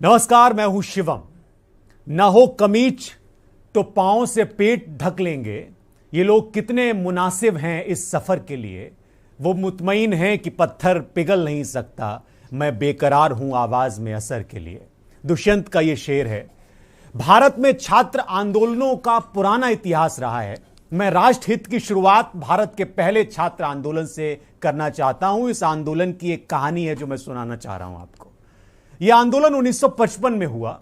नमस्कार, मैं हूं शिवम। न हो कमीज तो पांव से पेट ढक लेंगे। ये लोग कितने मुनासिब हैं इस सफर के लिए। वो मुतमईन हैं कि पत्थर पिघल नहीं सकता, मैं बेकरार हूं आवाज में असर के लिए। दुष्यंत का ये शेर है। भारत में छात्र आंदोलनों का पुराना इतिहास रहा है। मैं राष्ट्र हित की शुरुआत भारत के पहले छात्र आंदोलन से करना चाहता हूं। इस आंदोलन की एक कहानी है जो मैं सुनाना चाह रहा हूं आपको। यह आंदोलन 1955 में हुआ।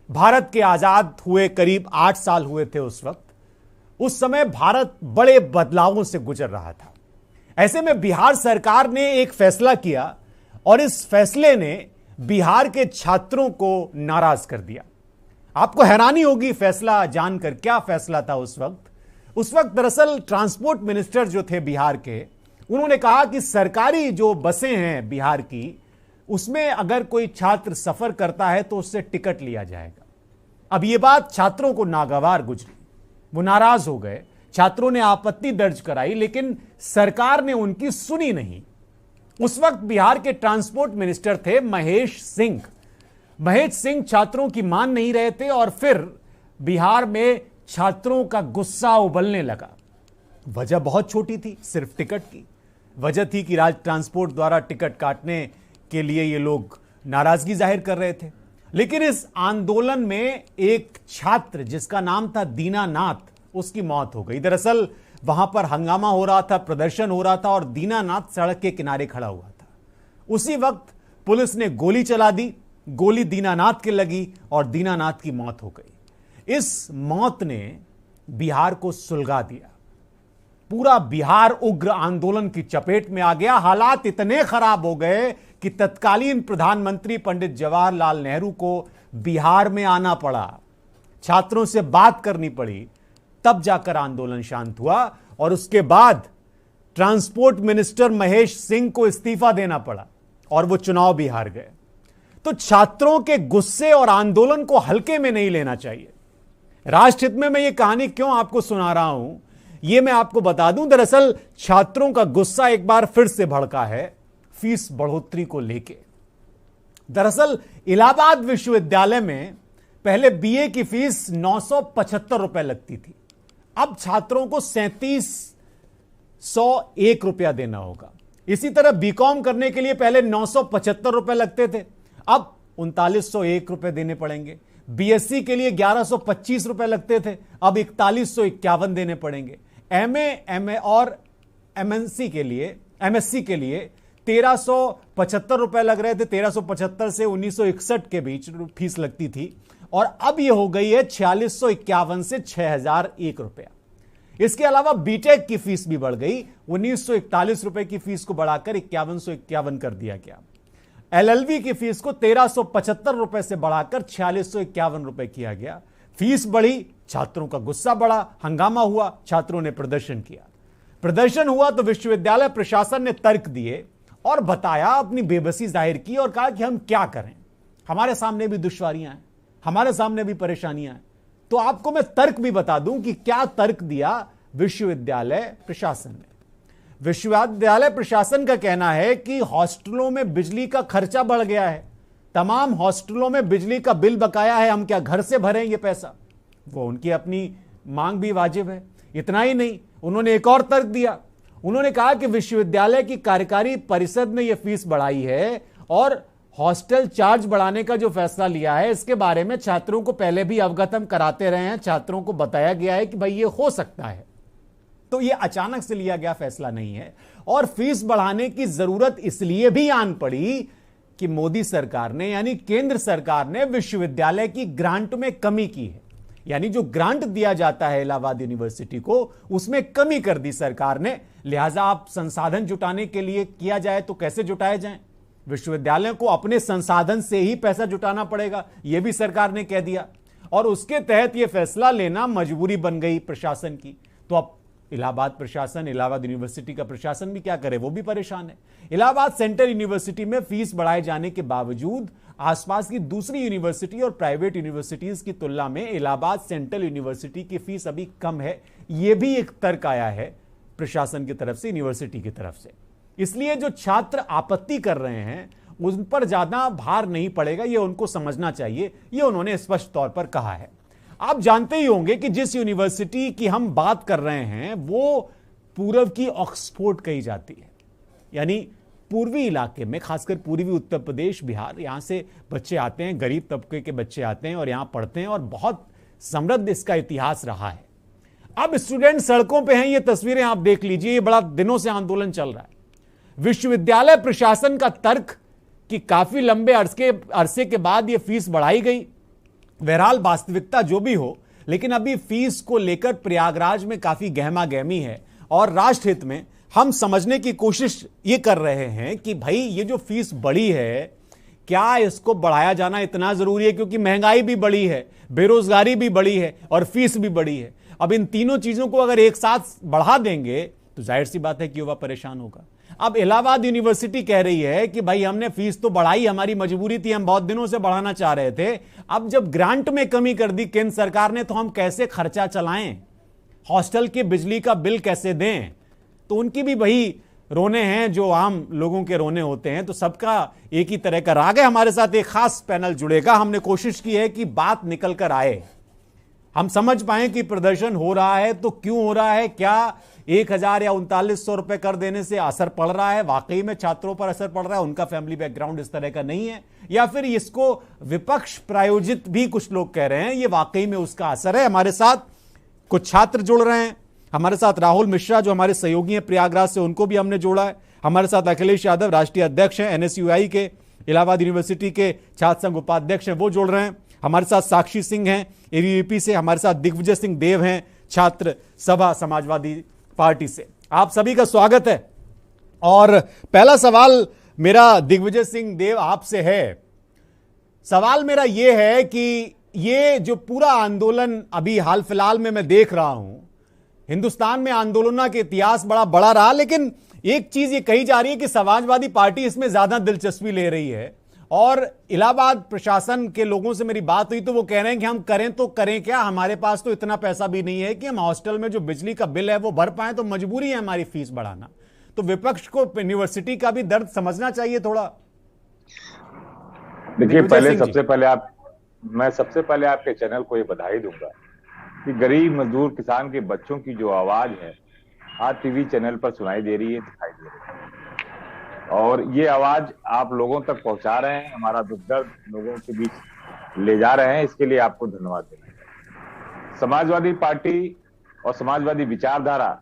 भारत के आजाद हुए करीब 8 साल हुए थे उस वक्त। उस समय भारत बड़े बदलावों से गुजर रहा था। ऐसे में बिहार सरकार ने एक फैसला किया और इस फैसले ने बिहार के छात्रों को नाराज कर दिया। आपको हैरानी होगी फैसला जानकर। क्या फैसला था उस वक्त दरअसल ट्रांसपोर्ट मिनिस्टर जो थे बिहार के, उन्होंने कहा कि सरकारी जो बसें हैं बिहार की, उसमें अगर कोई छात्र सफर करता है तो उससे टिकट लिया जाएगा। अब यह बात छात्रों को नागवार गुजरी। वो नाराज हो गए। छात्रों ने आपत्ति दर्ज कराई, लेकिन सरकार ने उनकी सुनी नहीं। उस वक्त बिहार के ट्रांसपोर्ट मिनिस्टर थे महेश सिंह। महेश सिंह छात्रों की मान नहीं रहे थे और फिर बिहार में छात्रों का गुस्सा उबलने लगा। वजह बहुत छोटी थी, सिर्फ टिकट की वजह थी कि राज्य ट्रांसपोर्ट द्वारा टिकट काटने के लिए ये लोग नाराजगी जाहिर कर रहे थे। लेकिन इस आंदोलन में एक छात्र जिसका नाम था दीनानाथ, उसकी मौत हो गई। दरअसल वहां पर हंगामा हो रहा था, प्रदर्शन हो रहा था और दीनानाथ सड़क के किनारे खड़ा हुआ था। उसी वक्त पुलिस ने गोली चला दी। गोली दीनानाथ के लगी और दीनानाथ की मौत हो गई। इस मौत ने बिहार को सुलगा दिया। पूरा बिहार उग्र आंदोलन की चपेट में आ गया। हालात इतने खराब हो गए कि तत्कालीन प्रधानमंत्री पंडित जवाहरलाल नेहरू को बिहार में आना पड़ा, छात्रों से बात करनी पड़ी, तब जाकर आंदोलन शांत हुआ। और उसके बाद ट्रांसपोर्ट मिनिस्टर महेश सिंह को इस्तीफा देना पड़ा और वो चुनाव भी हार गए। तो छात्रों के गुस्से और आंदोलन को हल्के में नहीं लेना चाहिए। राष्ट्रहित में मैं ये कहानी क्यों आपको सुना रहा हूं, यह मैं आपको बता दूं। दरअसल छात्रों का गुस्सा एक बार फिर से भड़का है फीस बढ़ोतरी को लेके। दरअसल इलाहाबाद विश्वविद्यालय में पहले बीए की फीस 975 रुपए लगती थी। अब छात्रों को 3701 रुपया देना होगा। इसी तरह बीकॉम करने के लिए पहले 975 रुपए लगते थे, अब 3901 रुपए देने पड़ेंगे। बीएससी के लिए 1125 रुपए लगते थे, अब 4151 देने पड़ेंगे। एमए और एमएससी के लिए 1375 रुपए लग रहे थे। 1375 से 1961 के बीच फीस लगती थी और अब यह हो गई है 4651 से 6001 रुपया। इसके अलावा बीटेक की फीस भी बढ़ गई। 1941 रुपए की फीस को बढ़ाकर 5151 कर दिया गया। एलएलबी की फीस को 1375 रुपए से बढ़ाकर 4651 रुपए किया गया। फीस बढ़ी, छात्रों का गुस्सा बढ़ा, हंगामा हुआ, छात्रों ने प्रदर्शन किया। प्रदर्शन हुआ तो विश्वविद्यालय प्रशासन ने तर्क दिए और बताया, अपनी बेबसी जाहिर की और कहा कि हम क्या करें, हमारे सामने भी दुश्वारियां हैं, हमारे सामने भी परेशानियां हैं। तो आपको मैं तर्क भी बता दूं कि क्या तर्क दिया विश्वविद्यालय प्रशासन ने। विश्वविद्यालय प्रशासन का कहना है कि हॉस्टलों में बिजली का खर्चा बढ़ गया है, तमाम हॉस्टलों में बिजली का बिल बकाया है, हम क्या घर से भरें ये पैसा। वो उनकी अपनी मांग भी वाजिब है। इतना ही नहीं, उन्होंने एक और तर्क दिया। उन्होंने कहा कि विश्वविद्यालय की कार्यकारी परिषद ने यह फीस बढ़ाई है और हॉस्टल चार्ज बढ़ाने का जो फैसला लिया है, इसके बारे में छात्रों को पहले भी अवगत हम कराते रहे हैं। छात्रों को बताया गया है कि भाई ये हो सकता है। तो यह अचानक से लिया गया फैसला नहीं है। और फीस बढ़ाने की जरूरत इसलिए भी आन पड़ी कि मोदी सरकार ने, यानी केंद्र सरकार ने विश्वविद्यालय की ग्रांट में कमी की है। यानी जो ग्रांट दिया जाता है इलाहाबाद यूनिवर्सिटी को, उसमें कमी कर दी सरकार ने। लिहाजा आप संसाधन जुटाने के लिए किया जाए तो कैसे जुटाए जाएं? विश्वविद्यालय को अपने संसाधन से ही पैसा जुटाना पड़ेगा, यह भी सरकार ने कह दिया। और उसके तहत यह फैसला लेना मजबूरी बन गई प्रशासन की। तो अब इलाहाबाद प्रशासन, इलाहाबाद यूनिवर्सिटी का प्रशासन भी क्या करे, वो भी परेशान है। इलाहाबाद सेंट्रल यूनिवर्सिटी में फीस बढ़ाए जाने के बावजूद आसपास की दूसरी यूनिवर्सिटी और प्राइवेट यूनिवर्सिटीज की तुलना में इलाहाबाद सेंट्रल यूनिवर्सिटी की फीस अभी कम है। यह भी एक तर्क आया है प्रशासन की तरफ से, यूनिवर्सिटी की तरफ से। इसलिए जो छात्र आपत्ति कर रहे हैं उन पर ज्यादा भार नहीं पड़ेगा, ये उनको समझना चाहिए, ये उन्होंने स्पष्ट तौर पर कहा है। आप जानते ही होंगे कि जिस यूनिवर्सिटी की हम बात कर रहे हैं वो पूर्व की ऑक्सफोर्ड कही जाती है, यानी पूर्वी इलाके में, खासकर पूर्वी उत्तर प्रदेश, बिहार, यहां से बच्चे आते हैं, गरीब तबके के बच्चे आते हैं और यहां पढ़ते हैं और बहुत समृद्ध इसका इतिहास रहा है। अब स्टूडेंट सड़कों पे हैं, ये तस्वीरें आप देख लीजिए, ये बड़ा दिनों से आंदोलन चल रहा है। विश्वविद्यालय प्रशासन का तर्क कि काफी लंबे अरसे के बाद ये फीस बढ़ाई गई। बहरहाल वास्तविकता जो भी हो, लेकिन अभी फीस को लेकर प्रयागराज में काफी गहमा गहमी है और राष्ट्र हित में हम समझने की कोशिश ये कर रहे हैं कि भाई ये जो फीस बढ़ी है, क्या इसको बढ़ाया जाना इतना जरूरी है? क्योंकि महंगाई भी बढ़ी है, बेरोजगारी भी बढ़ी है और फीस भी बढ़ी है। अब इन तीनों चीजों को अगर एक साथ बढ़ा देंगे तो जाहिर सी बात है कि युवा परेशान होगा। अब इलाहाबाद यूनिवर्सिटी कह रही है कि भाई हमने फीस तो बढ़ाई, हमारी मजबूरी थी, हम बहुत दिनों से बढ़ाना चाह रहे थे। अब जब ग्रांट में कमी कर दी केंद्र सरकार ने तो हम कैसे खर्चा चलाएं, हॉस्टल के बिजली का बिल कैसे दें? तो उनकी भी वही रोने हैं जो आम लोगों के रोने होते हैं। तो सबका एक ही तरह का राग है। हमारे साथ एक खास पैनल जुड़ेगा। हमने कोशिश की है कि बात निकल कर आए, हम समझ पाए कि प्रदर्शन हो रहा है तो क्यों हो रहा है, क्या 1000 या 3900 रुपए कर देने से असर पड़ रहा है, वाकई में छात्रों पर असर पड़ रहा है, उनका फैमिली बैकग्राउंड इस तरह का नहीं है, या फिर इसको विपक्ष प्रायोजित भी कुछ लोग कह रहे हैं, ये वाकई में उसका असर है। हमारे साथ कुछ छात्र जुड़ रहे हैं। हमारे साथ राहुल मिश्रा जो हमारे सहयोगी हैं प्रयागराज से, उनको भी हमने जोड़ा है। हमारे साथ अखिलेश यादव राष्ट्रीय अध्यक्ष हैं एनएसयूआई के, इलाहाबाद यूनिवर्सिटी के छात्र संघ उपाध्यक्ष हैं, वो जुड़ रहे हैं। हमारे साथ साक्षी सिंह हैं एबीवीपी से, हमारे साथ दिग्विजय सिंह देव हैं छात्र सभा समाजवादी पार्टी से। आप सभी का स्वागत है। और पहला सवाल मेरा दिग्विजय सिंह देव आपसे है। सवाल मेरा यह है कि ये जो पूरा आंदोलन अभी हाल फिलहाल में मैं देख रहा हूं, हिंदुस्तान में आंदोलनों के इतिहास बड़ा रहा, लेकिन एक चीज ये कही जा रही है कि समाजवादी पार्टी इसमें ज्यादा दिलचस्पी ले रही है। और इलाहाबाद प्रशासन के लोगों से मेरी बात हुई तो वो कह रहे हैं कि हम करें तो करें क्या, हमारे पास तो इतना पैसा भी नहीं है कि हम हॉस्टल में जो बिजली का बिल है वो भर पाए, तो मजबूरी है हमारी फीस बढ़ाना। तो विपक्ष को यूनिवर्सिटी का भी दर्द समझना चाहिए थोड़ा। देखिए, मैं सबसे पहले आपके चैनल को ये बधाई दूंगा कि गरीब मजदूर किसान के बच्चों की जो आवाज है आज टीवी चैनल पर सुनाई दे रही है, दिखाई दे रही है, और ये आवाज आप लोगों तक पहुंचा रहे हैं, हमारा दुख दर्द लोगों के बीच ले जा रहे हैं, इसके लिए आपको धन्यवाद देना चाहिए। समाजवादी पार्टी और समाजवादी विचारधारा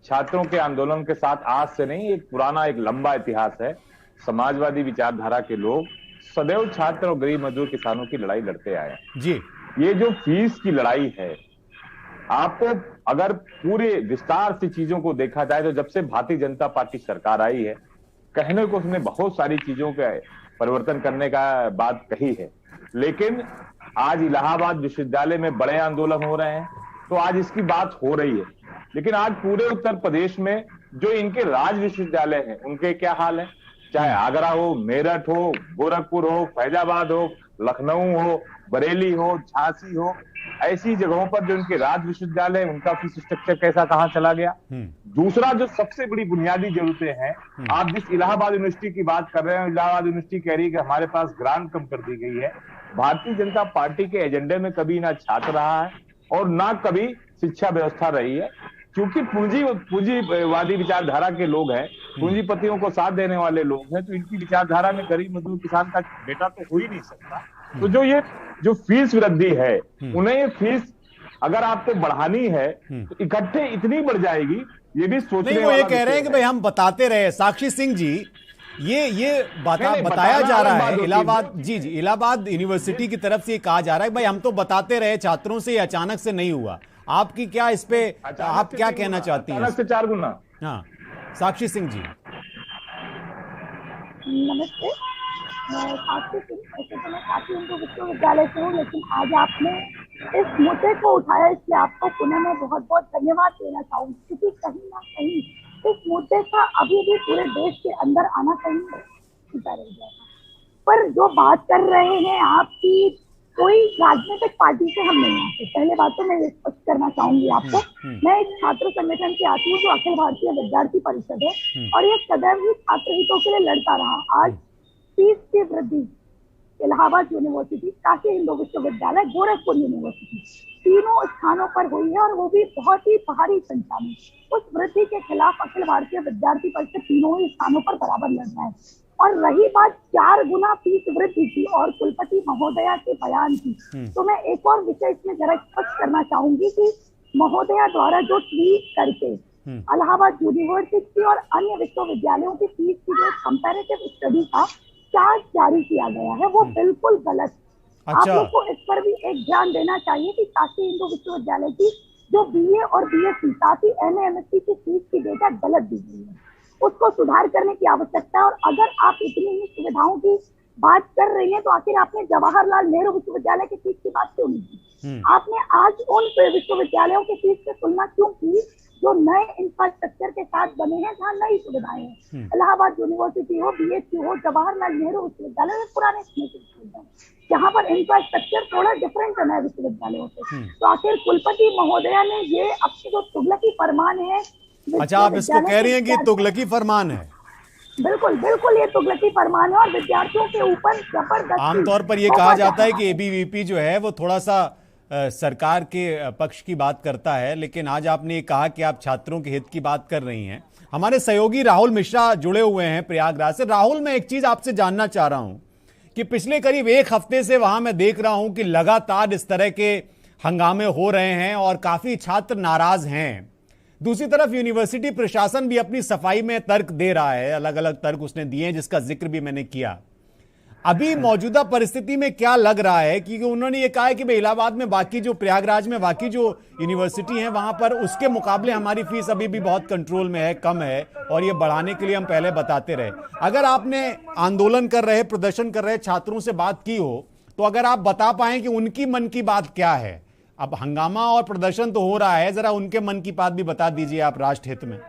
छात्रों के आंदोलन के साथ आज से नहीं, एक पुराना एक लंबा इतिहास है। समाजवादी विचारधारा के लोग सदैव छात्र और गरीब मजदूर किसानों की लड़ाई लड़ते आए जी। ये जो फीस की लड़ाई है, आपको अगर पूरे विस्तार से चीजों को देखा जाए तो जब से भारतीय जनता पार्टी सरकार आई है, कहने को उसने बहुत सारी चीजों का परिवर्तन करने का बात कही है, लेकिन आज इलाहाबाद विश्वविद्यालय में बड़े आंदोलन हो रहे हैं तो आज इसकी बात हो रही है। लेकिन आज पूरे उत्तर प्रदेश में जो इनके राज विश्वविद्यालय हैं उनके क्या हाल है, चाहे आगरा हो, मेरठ हो, गोरखपुर हो, फैजाबाद हो, लखनऊ हो, बरेली हो, झांसी हो, ऐसी जगहों पर जो इनके राज विश्वविद्यालय उनका फीस स्ट्रक्चर कैसा कहां चला गया। दूसरा जो सबसे बड़ी बुनियादी जरूरतें हैं, आप जिस इलाहाबाद यूनिवर्सिटी की बात कर रहे हैं, इलाहाबाद यूनिवर्सिटी कह रही है कि हमारे पास ग्रांट कम कर दी गई है। भारतीय जनता पार्टी के एजेंडे में कभी ना छात्र रहा है और ना कभी शिक्षा व्यवस्था रही है, क्योंकि पूंजीवादी विचारधारा के लोग हैं, पूंजीपतियों को साथ देने वाले लोग हैं, तो इनकी विचारधारा में गरीब मजदूर किसान का बेटा तो हो ही नहीं सकता। तो जो फीस वृद्धि है, उन्हें ये फीस अगर आपको बढ़ानी है तो इकट्ठे इतनी बढ़ जाएगी, ये भी सोचने नहीं। वो ये कह रहे हैं कि भाई हम बताते रहे। साक्षी सिंह जी, ये बताया जा रहा है इलाहाबाद, जी इलाहाबाद यूनिवर्सिटी की तरफ से ये कहा जा रहा है भाई हम तो बताते रहे छात्रों से, अचानक से नहीं हुआ। आपकी क्या इस पे, आप क्या कहना चाहती हैं? अचानक से 4 गुना। हाँ, साक्षी सिंह जी। नमस्ते, मैं साक्षी सिंह। ऐसे तो मैं काफी उनको विश्वविद्यालय से हूँ, लेकिन आज आपने इस मुद्दे को उठाया, इसलिए आपको पुनः मैं बहुत बहुत धन्यवाद देना चाहूँगी, क्योंकि कहीं ना कहीं इस मुद्दे का अभी भी पूरे देश के अंदर आना कहीं छुपा रह जाएगा। पर जो बात कर रहे हैं आपकी, कोई राजनीतिक पार्टी से हम नहीं आते। पहले बात तो मैं ये स्पष्ट करना चाहूंगी आपको, मैं एक छात्र संगठन से आती हूँ जो अखिल भारतीय विद्यार्थी परिषद है, और ये सदैव ही छात्र हितों के लिए लड़ता रहा। आज फीस की वृद्धि इलाहाबाद यूनिवर्सिटी, काशी हिंदू विश्वविद्यालय, गोरखपुर यूनिवर्सिटी, तीनों स्थानों पर हुई है और वो भी बहुत ही भारी संख्या में। उस वृद्धि के खिलाफ अखिल भारतीय विद्यार्थी परिषद तीनों ही स्थानों पर बराबर लड़ रहा है। और रही बात 4 गुना फीस वृद्धि की और कुलपति महोदया के बयान की, तो मैं एक और विषय इसमें जरा स्पष्ट करना चाहूंगी कि महोदया द्वारा जो ट्वीट करके इलाहाबाद यूनिवर्सिटी और अन्य विश्वविद्यालयों की फीस की जो कंपैरेटिव स्टडी का चार्ज जारी किया गया है, वो बिल्कुल गलत। आप लोग को इस पर भी एक ध्यान देना चाहिए कि काशी हिंदू विश्वविद्यालय की जो बीए और बीएससी साथ ही एमए एमएससी की फीस की डेटा गलत दी गई है, उसको सुधार करने की आवश्यकता है। और अगर आप इतनी ही सुविधाओं की बात कर रही हैं तो आखिर आपने जवाहरलाल नेहरू विश्वविद्यालय की फीस की बात क्यों नहीं की? आपने आज उन विश्वविद्यालयों की फीस से तुलना क्यों की जो नए इंफ्रास्ट्रक्चर के साथ बने हैं, जहाँ नई सुविधाएं हैं? इलाहाबाद यूनिवर्सिटी हो, बीएचयू हो, जवाहरलाल नेहरू विश्वविद्यालय में पुराने विश्वविद्यालय, यहाँ पर इंफ्रास्ट्रक्चर थोड़ा डिफरेंट है नए विश्वविद्यालयों से। तो आखिर कुलपति महोदया ने ये अपनी जो तुगलकी फरमान है। अच्छा, आप इसको कह रही हैं कि तुगलकी फरमान है? बिल्कुल बिल्कुल, ये तुगलकी फरमान है और विद्यार्थियों के ऊपर जबरदस्त। आमतौर पर ये कहा जाता है कि एबीवीपी जो है वो थोड़ा सा सरकार के पक्ष की बात करता है, लेकिन आज आपने ये कहा कि आप छात्रों के हित की बात कर रही हैं। हमारे सहयोगी राहुल मिश्रा जुड़े हुए हैं प्रयागराज से। राहुल, मैं एक चीज आपसे जानना चाह रहा हूं कि पिछले करीब 1 हफ्ते से वहां मैं देख रहा हूं कि लगातार इस तरह के हंगामे हो रहे हैं और काफी छात्र नाराज हैं। दूसरी तरफ यूनिवर्सिटी प्रशासन भी अपनी सफाई में तर्क दे रहा है, अलग अलग तर्क उसने दिए हैं जिसका जिक्र भी मैंने किया। अभी मौजूदा परिस्थिति में क्या लग रहा है, क्योंकि उन्होंने ये कहा है कि इलाहाबाद में बाकी जो प्रयागराज में बाकी जो यूनिवर्सिटी है वहां पर उसके मुकाबले हमारी फीस अभी भी बहुत कंट्रोल में है, कम है, और ये बढ़ाने के लिए हम पहले बताते रहे। अगर आपने आंदोलन कर रहे, प्रदर्शन कर रहे छात्रों से बात की हो तो अगर आप बता पाएं कि उनकी मन की बात क्या है। अब हंगामा और प्रदर्शन तो हो रहा है, जरा उनके मन की बात भी बता दीजिए आप राष्ट्र हित में।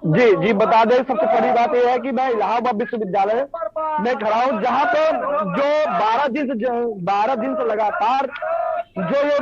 जी बता दें, सबसे पहली बात यह है कि मैं इलाहाबाद विश्वविद्यालय में खड़ा हूं, जहां पे जो 12 दिन से लगातार जो ये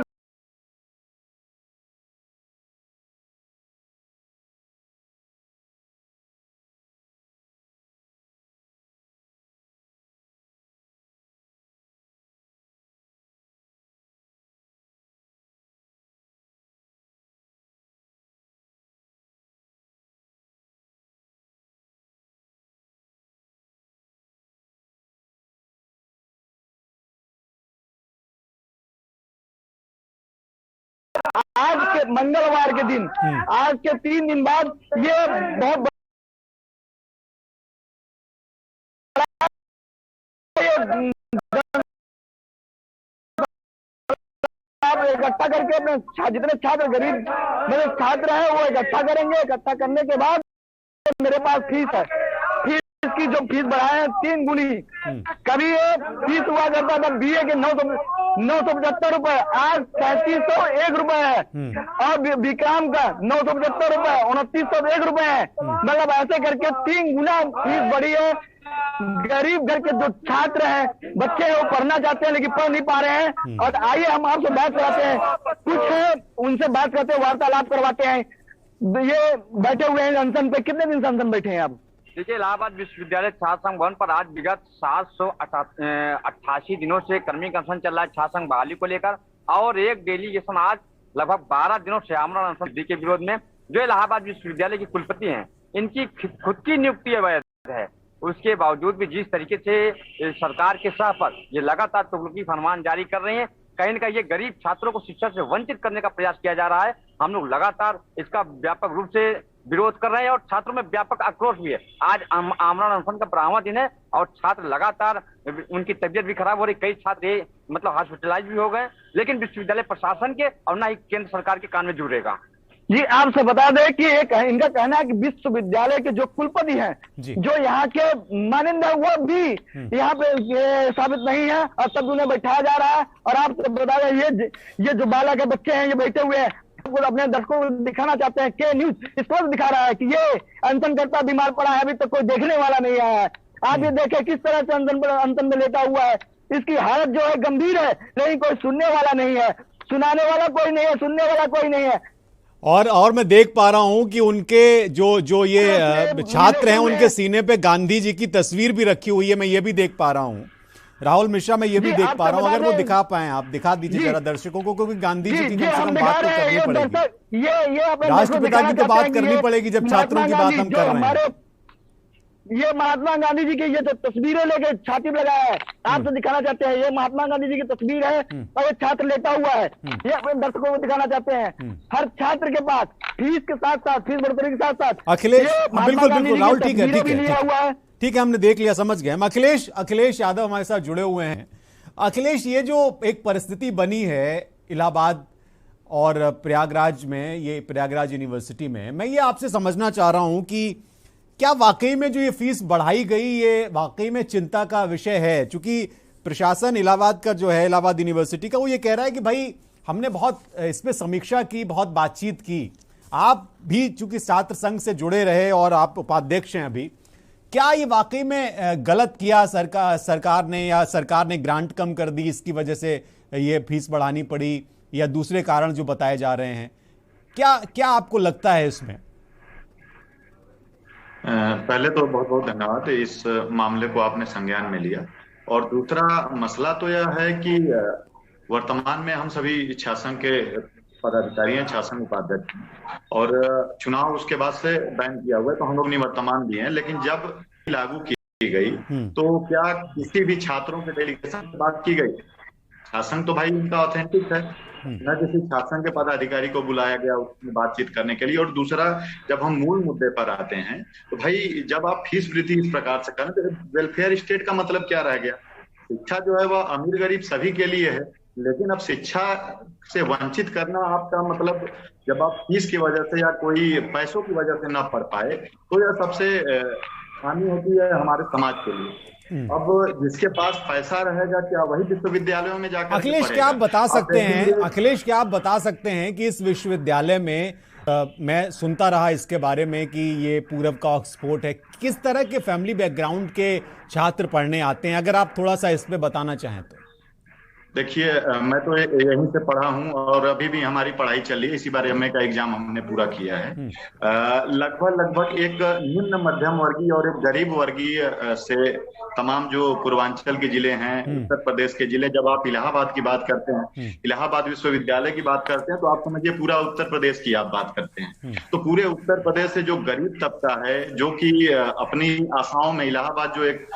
आज के मंगलवार के दिन, आज के 3 दिन बाद ये बहुत इकट्ठा करके अपने जितने छात्र गरीब मेरे छात्र हैं वो इकट्ठा करेंगे। इकट्ठा करने के बाद मेरे पास फीस है, फीस की जो फीस बढ़ाए हैं 3 गुनी। कभी ये फीस हुआ करता था बीए के 975 रुपए, आज 3701 रुपए है, और विक्रम का 975 रुपए, 2901 रुपए है। मतलब ऐसे करके 3 गुना फीस बढ़ी है। गरीब घर के जो छात्र हैं, बच्चे हैं, वो पढ़ना चाहते हैं लेकिन पढ़ नहीं पा रहे हैं। और आइए हम आपसे बात कराते हैं, कुछ है उनसे बात करते हैं, वार्तालाप करवाते हैं। ये बैठे हुए हैं अनशन पे, कितने दिन से अनशन बैठे हैं आप? देखिए, इलाहाबाद विश्वविद्यालय छात्र संघ भवन पर आज विगत 788 दिनों से कर्मी का अनशन चल रहा है छात्र संघ बहाली को लेकर, और एक डेलीगेशन आज लगभग 12 दिनों से आमरण अनशन के विरोध में। जो इलाहाबाद विश्वविद्यालय की कुलपति हैं, इनकी खुद की नियुक्ति अवैध है, उसके बावजूद भी जिस तरीके से सरकार के सह पर ये लगातार तुगलकी फरमान जारी कर रहे हैं, कहीं न कहीं ये गरीब छात्रों को शिक्षा से वंचित करने का प्रयास किया जा रहा है। हम लोग लगातार इसका व्यापक रूप से विरोध कर रहे हैं और छात्रों में व्यापक आक्रोश भी है। आज आमरण अनशन का 12वां दिन है और छात्र लगातार, उनकी तबीयत भी खराब हो रही, कई छात्र मतलब हॉस्पिटलाइज भी हो गए, लेकिन विश्वविद्यालय प्रशासन के और ना ही केंद्र सरकार के कान में जुड़ेगा। जी आपसे बता दें कि एक इनका कहना है कि विश्वविद्यालय के जो कुलपति हैं, जो यहाँ के मानिंदा, वो भी यहाँ पे साबित नहीं है और तब उन्हें बैठाया जा रहा है। और आपसे बता दें, ये जो बाला के बच्चे हैं, ये बैठे हुए हैं, अपने दर्शकों को दिखाना चाहते हैं। के न्यूज स्पष्ट दिखा रहा है कि ये अनशनकर्ता बीमार पड़ा है, अभी तक कोई देखने वाला नहीं आया है। आप ये देखें किस तरह से अनशन में लेटा हुआ है, इसकी हालत जो है गंभीर है, लेकिन कोई सुनने वाला नहीं है, सुनाने वाला कोई नहीं है, सुनने वाला कोई नहीं है। और मैं देख पा रहा हूं कि उनके जो ये छात्र हैं उनके सीने पे गांधी जी की तस्वीर भी रखी हुई है, मैं ये भी देख पा रहा हूं। राहुल मिश्रा, मैं ये भी देख पा रहा हूं, अगर वो दिखा पाए आप दिखा दीजिए जरा दर्शकों को, क्योंकि गांधी जी की कम से कम बात तो करनी पड़ेगी, राष्ट्रपिता की तो बात करनी पड़ेगी जब छात्रों की बात हम कर रहे हैं। ये महात्मा गांधी जी की ये जो तस्वीरें लेके छाती में लगाया है, आपसे दिखाना चाहते हैं, ये महात्मा गांधी जी की तस्वीर है और ये छात्र लेटा हुआ है, ये अपने दर्शकों को दिखाना चाहते हैं। हर छात्र के पास फीस के साथ साथ, फीस बढ़ोतरी के साथ साथ अखिलेश, बिल्कुल राहुल, ठीक है, ठीक है, हमने देख लिया, समझ गए हम। अखिलेश यादव हमारे साथ जुड़े हुए हैं। अखिलेश, ये जो एक परिस्थिति बनी है इलाहाबाद और प्रयागराज में, ये प्रयागराज यूनिवर्सिटी में, मैं ये आपसे समझना चाह रहा हूं कि क्या वाकई में जो ये फीस बढ़ाई गई, ये वाकई में चिंता का विषय है? चूंकि प्रशासन इलाहाबाद का जो है, इलाहाबाद यूनिवर्सिटी का, वो ये कह रहा है कि भाई हमने बहुत इस पे समीक्षा की, बहुत बातचीत की। आप भी चूंकि छात्र संघ से जुड़े रहे और आप उपाध्यक्ष हैं अभी, क्या ये वाकई में गलत किया सरकार ने, या सरकार ने ग्रांट कम कर दी इसकी वजह से ये फीस बढ़ानी पड़ी, या दूसरे कारण जो बताए जा रहे हैं? क्या आपको लगता है इसमें? पहले तो बहुत बहुत धन्यवाद, इस मामले को आपने संज्ञान में लिया। और दूसरा मसला तो यह है कि वर्तमान में हम सभी छात्र के पदाधिकारी हैं, छात्र उपाध्यक्ष हैं, और चुनाव उसके बाद से बैन किया हुआ है, तो हम लोग निवर्तमान भी हैं। लेकिन जब लागू की गई तो क्या किसी भी छात्रों के डेलीगेशन से बात की गई? शासन तो भाई उनका ऑथेंटिक है, न किसी शासन के पदाधिकारी को बुलाया गया उसमें बातचीत करने के लिए। और दूसरा, जब हम मूल मुद्दे पर आते हैं तो भाई जब आप फीस वृद्धि इस प्रकार से करें तो वेलफेयर स्टेट का मतलब क्या रह गया? शिक्षा जो है वह अमीर गरीब सभी के लिए है, लेकिन अब शिक्षा से वंचित करना आपका मतलब, जब आप फीस की वजह से या कोई पैसों की वजह से ना पढ़ पाए तो यह सबसे हानि होती है हमारे समाज के लिए। अब जिसके पास पैसा रहेगा क्या वही विश्वविद्यालयों में जाकर अखिलेश, क्या आप बता सकते हैं, अखिलेश क्या आप बता सकते हैं कि इस विश्वविद्यालय में मैं सुनता रहा इसके बारे में कि ये पूरब का ऑक्सफोर्ड है, किस तरह के फैमिली बैकग्राउंड के छात्र पढ़ने आते हैं? अगर आप थोड़ा सा इस पे बताना चाहें तो। देखिए, मैं तो यहीं से पढ़ा हूं और अभी भी हमारी पढ़ाई चल रही है। इसी बार एमए का एग्जाम हमने पूरा किया है। लगभग एक निम्न मध्यम वर्गीय और एक गरीब वर्गीय से तमाम जो पूर्वांचल के जिले हैं, उत्तर प्रदेश के जिले, जब आप इलाहाबाद की बात करते हैं, इलाहाबाद विश्वविद्यालय की बात करते हैं, तो आप समझिए पूरा उत्तर प्रदेश की आप बात करते हैं। तो पूरे उत्तर प्रदेश से जो गरीब तबका है, जो कि अपनी आशाओं में, इलाहाबाद जो एक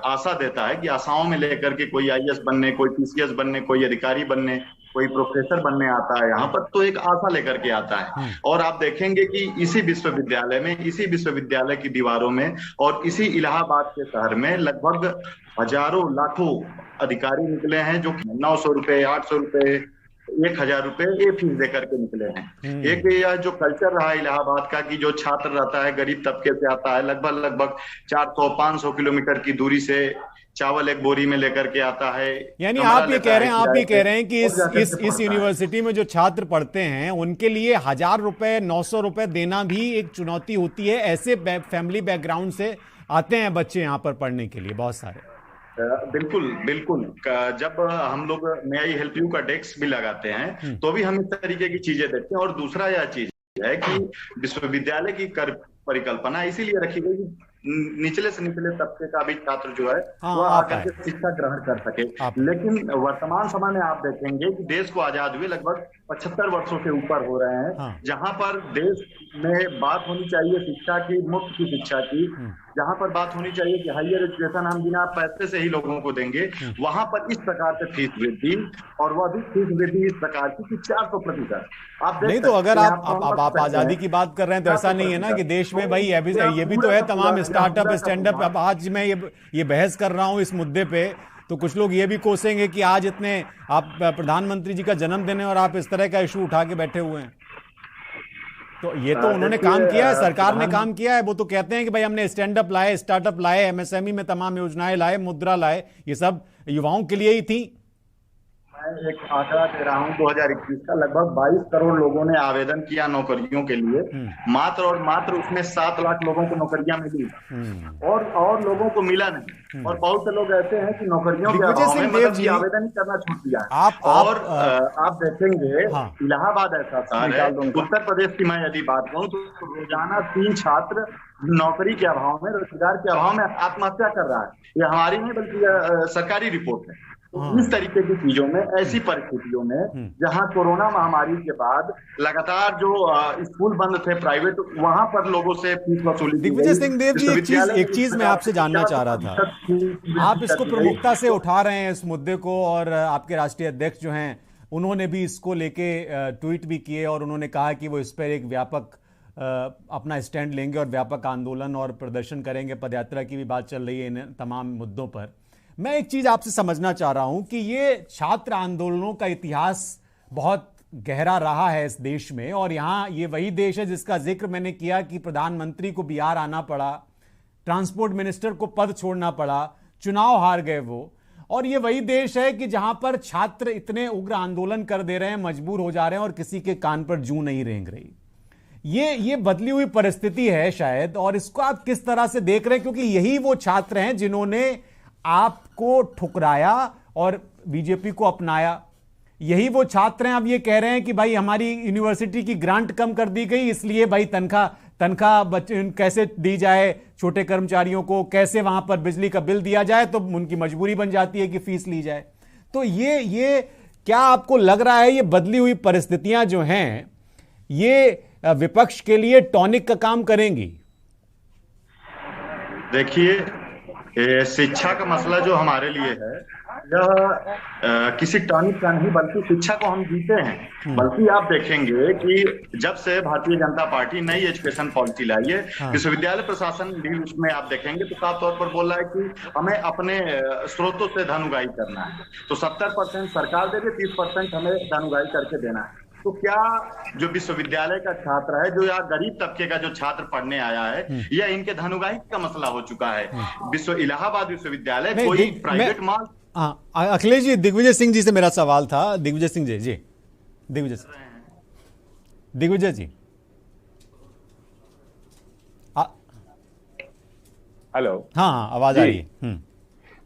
आशा देता है कि आशाओं में लेकर के कोई आईएएस बनने, कोई पीसीएस बनने, कोई अधिकारी बनने, कोई प्रोफेसर बनने आता है यहाँ पर, तो एक आशा लेकर के आता है। और आप देखेंगे कि इसी विश्वविद्यालय में, इसी विश्वविद्यालय की दीवारों में और इसी इलाहाबाद के शहर में लगभग हजारों लाखों अधिकारी निकले हैं, जो 900 रुपए, 800 रुपए, 1000 रुपए ये फीस देकर के निकले हैं। एक यह जो कल्चर रहा इलाहाबाद का कि जो छात्र रहता है गरीब तबके से आता है, लगभग 400-500 किलोमीटर की दूरी से चावल एक बोरी में लेकर के आता है। यानी आप ये कह रहे हैं कि इस यूनिवर्सिटी में जो छात्र पढ़ते हैं उनके लिए 1000 रुपए, 900 रुपए देना भी एक चुनौती होती है। ऐसे फैमिली बैकग्राउंड से आते हैं बच्चे यहाँ पर पढ़ने के लिए, बहुत सारे। बिल्कुल। जब हम लोग मे आई हेल्प यू का डेस्क भी लगाते हैं तो भी हम इस तरीके की चीजें देखते हैं। और दूसरा यह चीज है कि विश्वविद्यालय की परिकल्पना इसीलिए रखी गई कि निचले से निचले तबके का भी छात्र जो है वह आकर के शिक्षा ग्रहण कर सके। लेकिन वर्तमान समय में आप देखेंगे कि देश को आजाद हुए लगभग 75 वर्षों से ऊपर हो रहे हैं, जहां पर देश में बात होनी चाहिए शिक्षा की, मुफ्त की शिक्षा की, जहां पर बात होनी चाहिए कि हायर एजुकेशन हम बिना पैसे से ही लोगों को देंगे, वहां पर इस प्रकार से फीस वृद्धि, और वह भी फीस वृद्धि इस प्रकार की कि 400%। आप नहीं तो अगर आप आजादी की बात कर रहे हैं तो ऐसा नहीं है ना कि देश में भाई ये भी तो है तमाम स्टार्टअप, स्टैंडअप। अब आज मैं ये बहस कर रहा हूं इस मुद्दे पे, तो कुछ लोग ये भी कोसेंगे कि आज इतने आप प्रधानमंत्री जी का जन्मदिन है और आप इस तरह का इशू उठा के बैठे हुए हैं। तो ये तो उन्होंने काम किया है, सरकार ने काम किया है। वो तो कहते हैं कि भाई हमने स्टैंडअप लाए, स्टार्टअप लाए, एमएसएमई में तमाम योजनाएं लाए, मुद्रा लाए, ये सब युवाओं के लिए ही थी। मैं एक आंकड़ा दे रहा हूँ 2021 का, लगभग 22 करोड़ लोगों ने आवेदन किया नौकरियों के लिए, मात्र और मात्र उसमें 7 लाख लोगों को नौकरियां मिली और लोगों को मिला नहीं। और बहुत से लोग ऐसे हैं कि नौकरियों के अभाव में मतलब कि आवेदन ही करना छोड़ दिया है। आप देखेंगे इलाहाबाद ऐसा शहर है, उत्तर प्रदेश की मैं यदि बात करूं तो रोजाना 3 छात्र नौकरी के अभाव में, रोजगार के अभाव में आत्महत्या कर रहा है। ये हमारी नहीं बल्कि सरकारी रिपोर्ट है। तो इस तरीके की चीजों में, ऐसी परिस्थितियों में जहां कोरोना महामारी के बाद लगातार जो स्कूल बंद थे प्राइवेट, वहां पर लोगों से फीस वसूली। दिग्विजय सिंह देव जी, एक चीज मैं आपसे जानना चाह रहा था, आप इसको प्रमुखता से उठा रहे हैं इस मुद्दे को, और आपके राष्ट्रीय अध्यक्ष जो हैं उन्होंने भी इसको लेके ट्वीट भी किए और उन्होंने कहा कि वो इस पर एक व्यापक अपना स्टैंड लेंगे और व्यापक आंदोलन और प्रदर्शन करेंगे। पदयात्रा की भी बात चल रही है इन तमाम मुद्दों पर। मैं एक चीज आपसे समझना चाह रहा हूं कि ये छात्र आंदोलनों का इतिहास बहुत गहरा रहा है इस देश में, और यहां ये वही देश है जिसका जिक्र मैंने किया कि प्रधानमंत्री को बिहार आना पड़ा, ट्रांसपोर्ट मिनिस्टर को पद छोड़ना पड़ा, चुनाव हार गए वो, और ये वही देश है कि जहां पर छात्र इतने उग्र आंदोलन कर दे रहे हैं, मजबूर हो जा रहे हैं और किसी के कान पर जूं नहीं रेंग रही। ये बदली हुई परिस्थिति है शायद, और इसको आप किस तरह से देख रहे हैं, क्योंकि यही वो छात्र हैं जिन्होंने आपको ठुकराया और बीजेपी को अपनाया। यही वो छात्र हैं अब ये कह रहे हैं कि भाई हमारी यूनिवर्सिटी की ग्रांट कम कर दी गई, इसलिए भाई तनख्वाह कैसे दी जाए छोटे कर्मचारियों को, कैसे वहां पर बिजली का बिल दिया जाए, तो उनकी मजबूरी बन जाती है कि फीस ली जाए। तो ये क्या आपको लग रहा है ये बदली हुई परिस्थितियां जो हैं ये विपक्ष के लिए टॉनिक का काम करेंगी? देखिए, शिक्षा का मसला जो हमारे लिए है यह किसी टॉनिक का नहीं, बल्कि शिक्षा को हम जीते हैं। बल्कि आप देखेंगे कि जब से भारतीय जनता पार्टी नई एजुकेशन पॉलिसी लाई है, विश्वविद्यालय प्रशासन भी उसमें आप देखेंगे तो साफ तौर पर बोल रहा है कि हमें अपने स्रोतों से धन उगाही करना है। तो 70% सरकार दे दे, 30% हमें धन उगाही करके देना है। तो क्या जो विश्वविद्यालय का छात्र है, जो या गरीब तबके का जो छात्र पढ़ने आया है, यह इनके धन उगाही का मसला हो चुका है? इलाहाबाद विश्वविद्यालय कोई प्राइवेट मॉल। अखिलेश जी, दिग्विजय सिंह जी से मेरा सवाल था। दिग्विजय सिंह जी, दिग्विजय जी, हेलो। हाँ, आवाज आ रही है।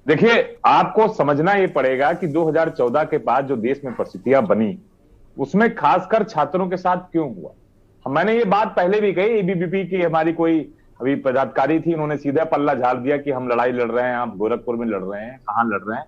देखिए, आपको समझना ये पड़ेगा कि 2014 के बाद जो देश में परिस्थितियां बनी उसमें खासकर छात्रों के साथ क्यों हुआ। मैंने ये बात पहले भी कही, एबीवीपी की हमारी कोई अभी पदाधिकारी थी, उन्होंने सीधा पल्ला झाड़ दिया कि हम लड़ाई लड़ रहे हैं, आप गोरखपुर में लड़ रहे हैं, कहां लड़ रहे हैं।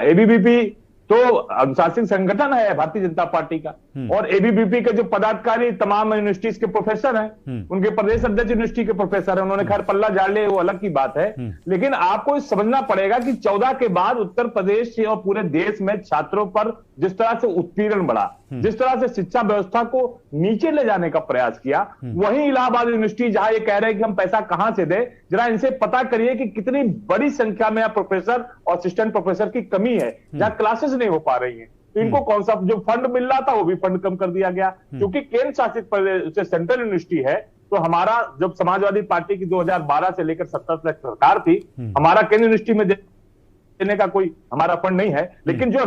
एबीवीपी तो अनुशासित संगठन है भारतीय जनता पार्टी का, और एबीवीपी के जो पदाधिकारी तमाम यूनिवर्सिटीज के प्रोफेसर हैं, उनके प्रदेश अध्यक्ष यूनिवर्सिटी के प्रोफेसर हैं, उन्होंने खैर पल्ला झाड़ लिया, वो अलग की बात है। लेकिन आपको समझना पड़ेगा कि 14 के बाद उत्तर प्रदेश और पूरे देश में छात्रों पर जिस तरह से उत्पीड़न बढ़ा, जिस तरह से शिक्षा व्यवस्था को नीचे ले जाने का प्रयास किया, वहीं इलाहाबाद यूनिवर्सिटी जहां ये कह रहे हैं कि हम पैसा कहां से दें, जरा इनसे पता करिए कि कितनी बड़ी संख्या में प्रोफेसर और असिस्टेंट प्रोफेसर की कमी है, जहां क्लासेस नहीं हो पा रही हैं। तो इनको कौन सा जो फंड मिल रहा था वो भी फंड कम कर दिया गया, क्योंकि केंद्र शासित प्रदेश सेंट्रल यूनिवर्सिटी है। तो हमारा जब समाजवादी पार्टी की 2012 से लेकर 70 तक सरकार थी, हमारा केंद्र यूनिवर्सिटी में देने का कोई हमारा फंड नहीं है। लेकिन जो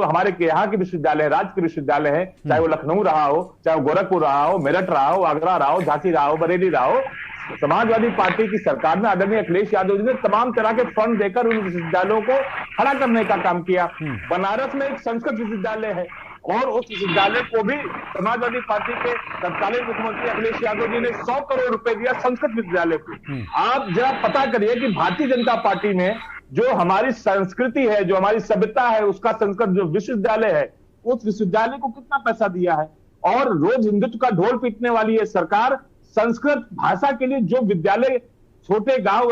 हमारे यहाँ के विश्वविद्यालय है, राज्य के विश्वविद्यालय है, चाहे वो लखनऊ रहा हो, चाहे वो गोरखपुर रहा हो, मेरठ रहा हो, आगरा रहा हो, झांसी रहा हो, बरेली रहा हो, समाजवादी पार्टी की सरकार में आदरणीय अखिलेश यादव जी ने तमाम तरह के फंड देकर उन विश्वविद्यालयों को खड़ा करने का काम किया। बनारस में एक संस्कृत विश्वविद्यालय है, और उस विश्वविद्यालय को भी समाजवादी पार्टी के तत्कालीन मुख्यमंत्री अखिलेश यादव जी ने 100 करोड़ रुपए दिया संस्कृत विश्वविद्यालय को। आप जरा पता करिए कि भारतीय जनता पार्टी ने जो हमारी संस्कृति है, जो हमारी सभ्यता है, उसका संस्कृत जो विश्वविद्यालय है, उस विश्वविद्यालय को कितना पैसा दिया है। और रोज हिंदुत्व का ढोल पीटने वाली है सरकार, संस्कृत भाषा के लिए जो विद्यालय छोटे गांव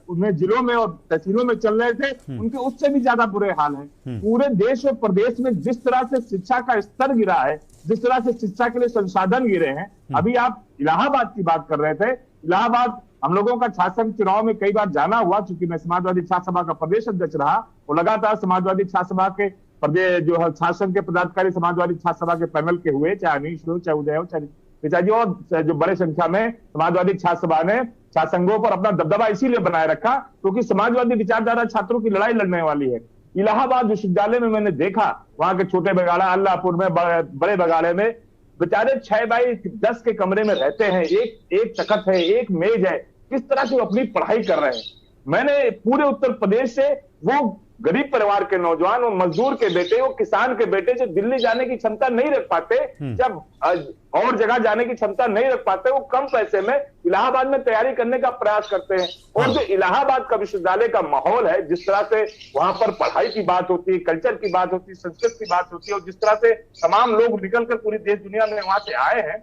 उनमें जिलों में और तहसीलों में चल रहे थे, उनके उससे भी ज्यादा बुरे हाल हैं। पूरे देश और प्रदेश में जिस तरह से शिक्षा का स्तर गिरा है, जिस तरह से शिक्षा के लिए संसाधन गिरे हैं। अभी आप इलाहाबाद की बात कर रहे थे, इलाहाबाद हम लोगों का छात्र चुनाव में कई बार जाना हुआ, चूंकि मैं समाजवादी छात्र सभा का प्रदेश अध्यक्ष रहा, वो लगातार समाजवादी छात्र सभा के प्रदेश जो शासन के पदाधिकारी समाजवादी छात्र सभा के पैनल के हुए, चाहे अनिश हो, चाहे उदय हो, चाहे पिताजी, और जो बड़े संख्या में समाजवादी छात्र सभा ने छात्र संघों पर अपना दबदबा इसीलिए बनाए रखा क्योंकि समाजवादी विचारधारा छात्रों की लड़ाई लड़ने वाली है। इलाहाबाद विश्वविद्यालय में मैंने देखा, वहां के छोटे बगाड़ा, अल्लाहपुर में, बड़े बगाड़े में बेचारे 6x10 के कमरे में रहते हैं, एक तखत है, एक मेज है, किस तरह से वो अपनी पढ़ाई कर रहे हैं। मैंने पूरे उत्तर प्रदेश से वो गरीब परिवार के नौजवान, वो मजदूर के बेटे, वो किसान के बेटे जो दिल्ली जाने की क्षमता नहीं रख पाते, जब और जगह जाने की क्षमता नहीं रख पाते, वो कम पैसे में इलाहाबाद में तैयारी करने का प्रयास करते हैं। और जो इलाहाबाद का विश्वविद्यालय का माहौल है, जिस तरह से वहां पर पढ़ाई की बात होती है, कल्चर की बात होती है, संस्कृत की बात होती है, और जिस तरह से तमाम लोग निकलकर पूरी देश दुनिया में वहां से आए हैं,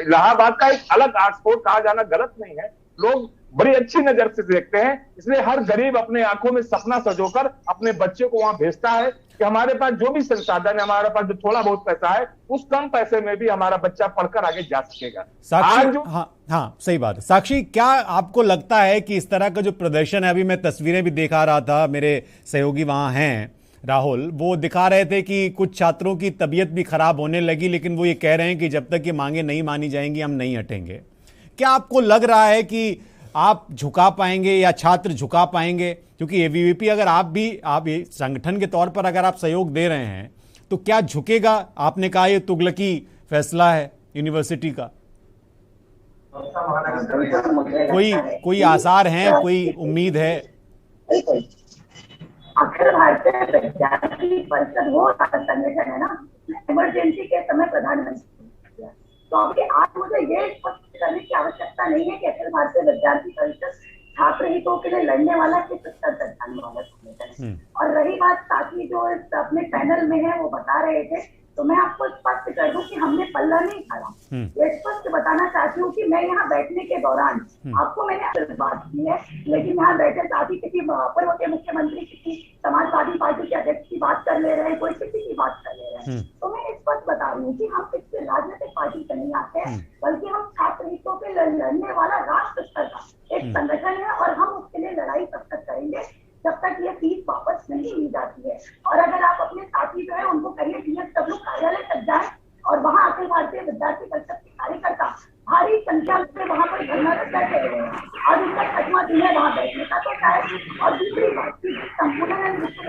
इलाहाबाद का एक अलग आर्टस्पोर्ट कहा जाना गलत नहीं है। लोग बड़ी अच्छी नजर से देखते हैं, इसलिए हर गरीब अपने आंखों में सपना संजोकर अपने बच्चे को वहां भेजता है कि हमारे पास जो भी संसाधन है, हमारे पास जो थोड़ा बहुत पैसा है, उस कम पैसे में भी हमारा बच्चा पढ़कर आगे जा सकेगा। साक्षी, हाँ सही बात है। साक्षी, क्या आपको लगता है कि इस तरह का जो प्रदर्शन है, अभी मैं तस्वीरें भी दिखा रहा था, मेरे सहयोगी वहां हैं राहुल, वो दिखा रहे थे कि कुछ छात्रों की तबीयत भी खराब होने लगी, लेकिन वो ये कह रहे हैं कि जब तक ये मांगे नहीं मानी जाएंगी हम नहीं हटेंगे। क्या आपको लग रहा है कि आप झुका पाएंगे या छात्र झुका पाएंगे? क्योंकि एबीवीपी अगर आप संगठन के तौर पर अगर आप सहयोग दे रहे हैं तो क्या झुकेगा? आपने कहा ये तुगलकी फैसला है यूनिवर्सिटी का, कोई आसार हैं, कोई उम्मीद है? अखिल भारतीय विद्यार्थी परिषद वो संगठन है ना, इमरजेंसी के समय प्रधानमंत्री, तो अभी आज मुझे ये स्पष्ट करने की आवश्यकता नहीं है कि अखिल भारतीय विद्यार्थी परिषद छात्र हितों के लिए लड़ने वाला किस स्तर तक जाने वाला संगठन है। और रही बात साथी जो अपने पैनल में है वो बता रहे थे, तो मैं आपको स्पष्ट कर दूं कि हमने पल्ला नहीं खाया। ये स्पष्ट बताना चाहती हूँ कि मैं यहाँ बैठने के दौरान आपको मैंने बात की है, लेकिन यहाँ बैठे साथी किसी पूर्व के मुख्यमंत्री, किसी समाजवादी पार्टी के अध्यक्ष की बात कर ले रहे हैं, कोई किसी की बात कर ले रहे हैं। तो मैं स्पष्ट बता रही हूँ कि हम किसी राजनीतिक पार्टी से नहीं आते हैं, बल्कि हम छात्र हितों के लड़ने वाला राष्ट्र स्तर का एक संगठन है, और हम उसके लिए लड़ाई तब तक करेंगे जब तक ये फीस वापस नहीं ली जाती है। और अगर आप अपने साथी जो है उनको कहिए DSW कार्यालय तक जाए, और वहाँ अखिल भारतीय विद्यार्थी परिषद के कार्यकर्ता भारी संख्या में वहाँ पर धरना बैठे हुए हैं, और उनका 6वां दिन है वहाँ बैठने का। तो शायद, और दूसरी बात की संपूर्ण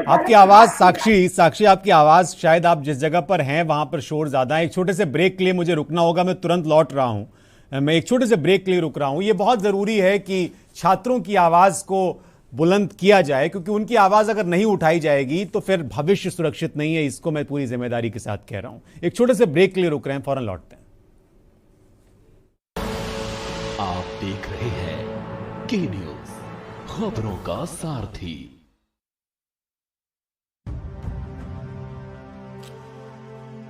आपकी आवाज साक्षी आपकी आवाज, शायद आप जिस जगह पर हैं वहां पर शोर ज्यादा है। एक छोटे से ब्रेक के लिए मुझे रुकना होगा, मैं तुरंत लौट रहा हूं। मैं एक छोटे से ब्रेक के लिए रुक रहा हूं। ये बहुत जरूरी है कि छात्रों की आवाज को बुलंद किया जाए, क्योंकि उनकी आवाज अगर नहीं उठाई जाएगी तो फिर भविष्य सुरक्षित नहीं है। इसको मैं पूरी जिम्मेदारी के साथ कह रहा हूं। एक छोटे से ब्रेक के लिए रुक रहे हैं, फौरन लौटते हैं। आप देख रहे हैं के न्यूज, खबरों का सारथी।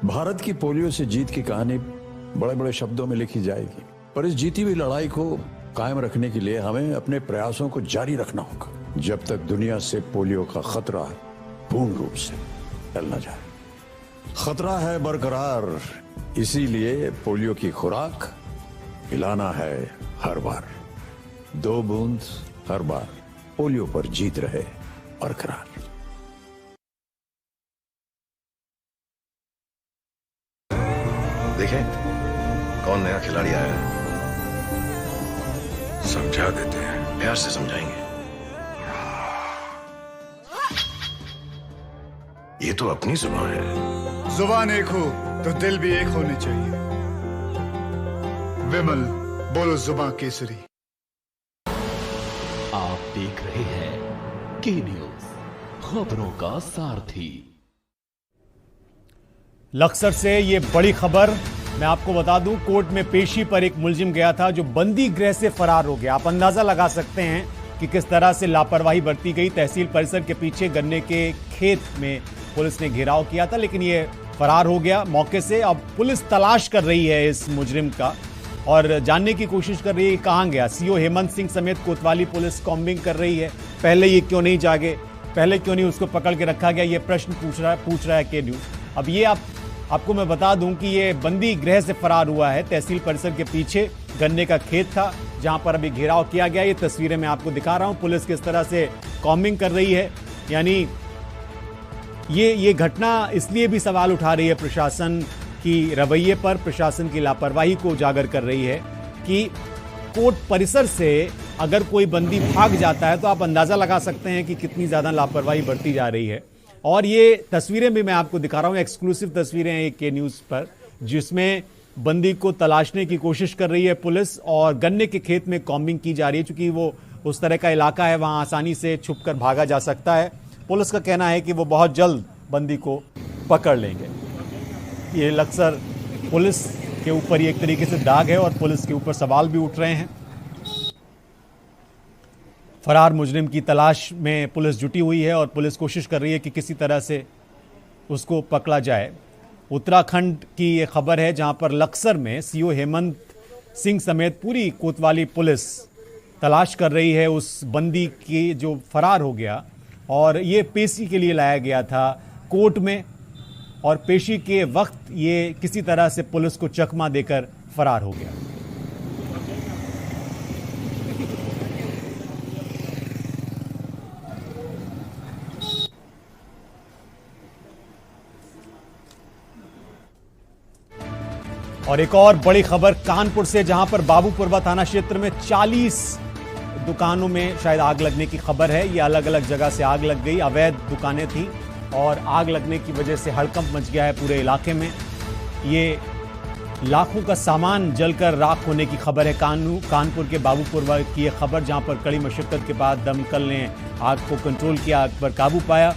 भारत की पोलियो से जीत की कहानी बड़े बड़े शब्दों में लिखी जाएगी, पर इस जीती हुई लड़ाई को कायम रखने के लिए हमें अपने प्रयासों को जारी रखना होगा जब तक दुनिया से पोलियो का खतरा पूर्ण रूप से टल न जाए। खतरा है बरकरार, इसीलिए पोलियो की खुराक पिलाना है हर बार। 2 बूंद हर बार, पोलियो पर जीत रहे बरकरार। देखें कौन नया खिलाड़ी आया है, समझा देते हैं, प्यार से समझाएंगे। ये तो अपनी जुबान है। जुबान एक हो तो दिल भी एक होने चाहिए। विमल बोलो जुबान केसरी। आप देख रहे हैं के न्यूज, खबरों का सारथी। लक्सर से ये बड़ी खबर मैं आपको बता दूं, कोर्ट में पेशी पर एक मुलजिम गया था जो बंदी गृह से फरार हो गया। आप अंदाजा लगा सकते हैं कि किस तरह से लापरवाही बरती गई। तहसील परिसर के पीछे गन्ने के खेत में पुलिस ने घेराव किया था, लेकिन ये फरार हो गया मौके से। अब पुलिस तलाश कर रही है इस मुजरिम का और जानने की कोशिश कर रही है कि कहां गया। सीओ हेमंत सिंह समेत कोतवाली पुलिस कॉम्बिंग कर रही है। पहले ये क्यों नहीं जागे, पहले क्यों नहीं उसको पकड़ के रखा गया, ये प्रश्न पूछ रहा है के न्यूज। अब ये आपको मैं बता दूं कि ये बंदी गृह से फरार हुआ है। तहसील परिसर के पीछे गन्ने का खेत था जहां पर अभी घेराव किया गया। ये तस्वीरें मैं आपको दिखा रहा हूं, पुलिस किस तरह से कॉम्बिंग कर रही है। यानी ये घटना इसलिए भी सवाल उठा रही है प्रशासन की रवैये पर, प्रशासन की लापरवाही को उजागर कर रही है कि कोर्ट परिसर से अगर कोई बंदी भाग जाता है तो आप अंदाजा लगा सकते हैं कि कितनी ज्यादा लापरवाही बरती जा रही है। और ये तस्वीरें भी मैं आपको दिखा रहा हूं, एक्सक्लूसिव तस्वीरें हैं के न्यूज पर, जिसमें बंदी को तलाशने की कोशिश कर रही है पुलिस और गन्ने के खेत में कॉम्बिंग की जा रही है। चूंकि वो उस तरह का इलाका है, वहां आसानी से छुपकर भागा जा सकता है। पुलिस का कहना है कि वो बहुत जल्द बंदी को पकड़ लेंगे। ये लक्सर पुलिस के ऊपर एक तरीके से दाग है और पुलिस के ऊपर सवाल भी उठ रहे हैं। फरार मुजरिम की तलाश में पुलिस जुटी हुई है और पुलिस कोशिश कर रही है कि किसी तरह से उसको पकड़ा जाए। उत्तराखंड की ये खबर है, जहां पर लक्सर में सीओ हेमंत सिंह समेत पूरी कोतवाली पुलिस तलाश कर रही है उस बंदी की जो फरार हो गया और ये पेशी के लिए लाया गया था कोर्ट में, और पेशी के वक्त ये किसी तरह से पुलिस को चकमा देकर फरार हो गया। और एक और बड़ी खबर कानपुर से, जहां पर बाबूपुरवा थाना क्षेत्र में 40 दुकानों में शायद आग लगने की खबर है। ये अलग अलग जगह से आग लग गई, अवैध दुकानें थी और आग लगने की वजह से हड़कंप मच गया है पूरे इलाके में। ये लाखों का सामान जलकर राख होने की खबर है। कानपुर के बाबूपुरवा की ये खबर, जहां पर कड़ी मशक्कत के बाद दमकल ने आग को कंट्रोल किया, आग पर काबू पाया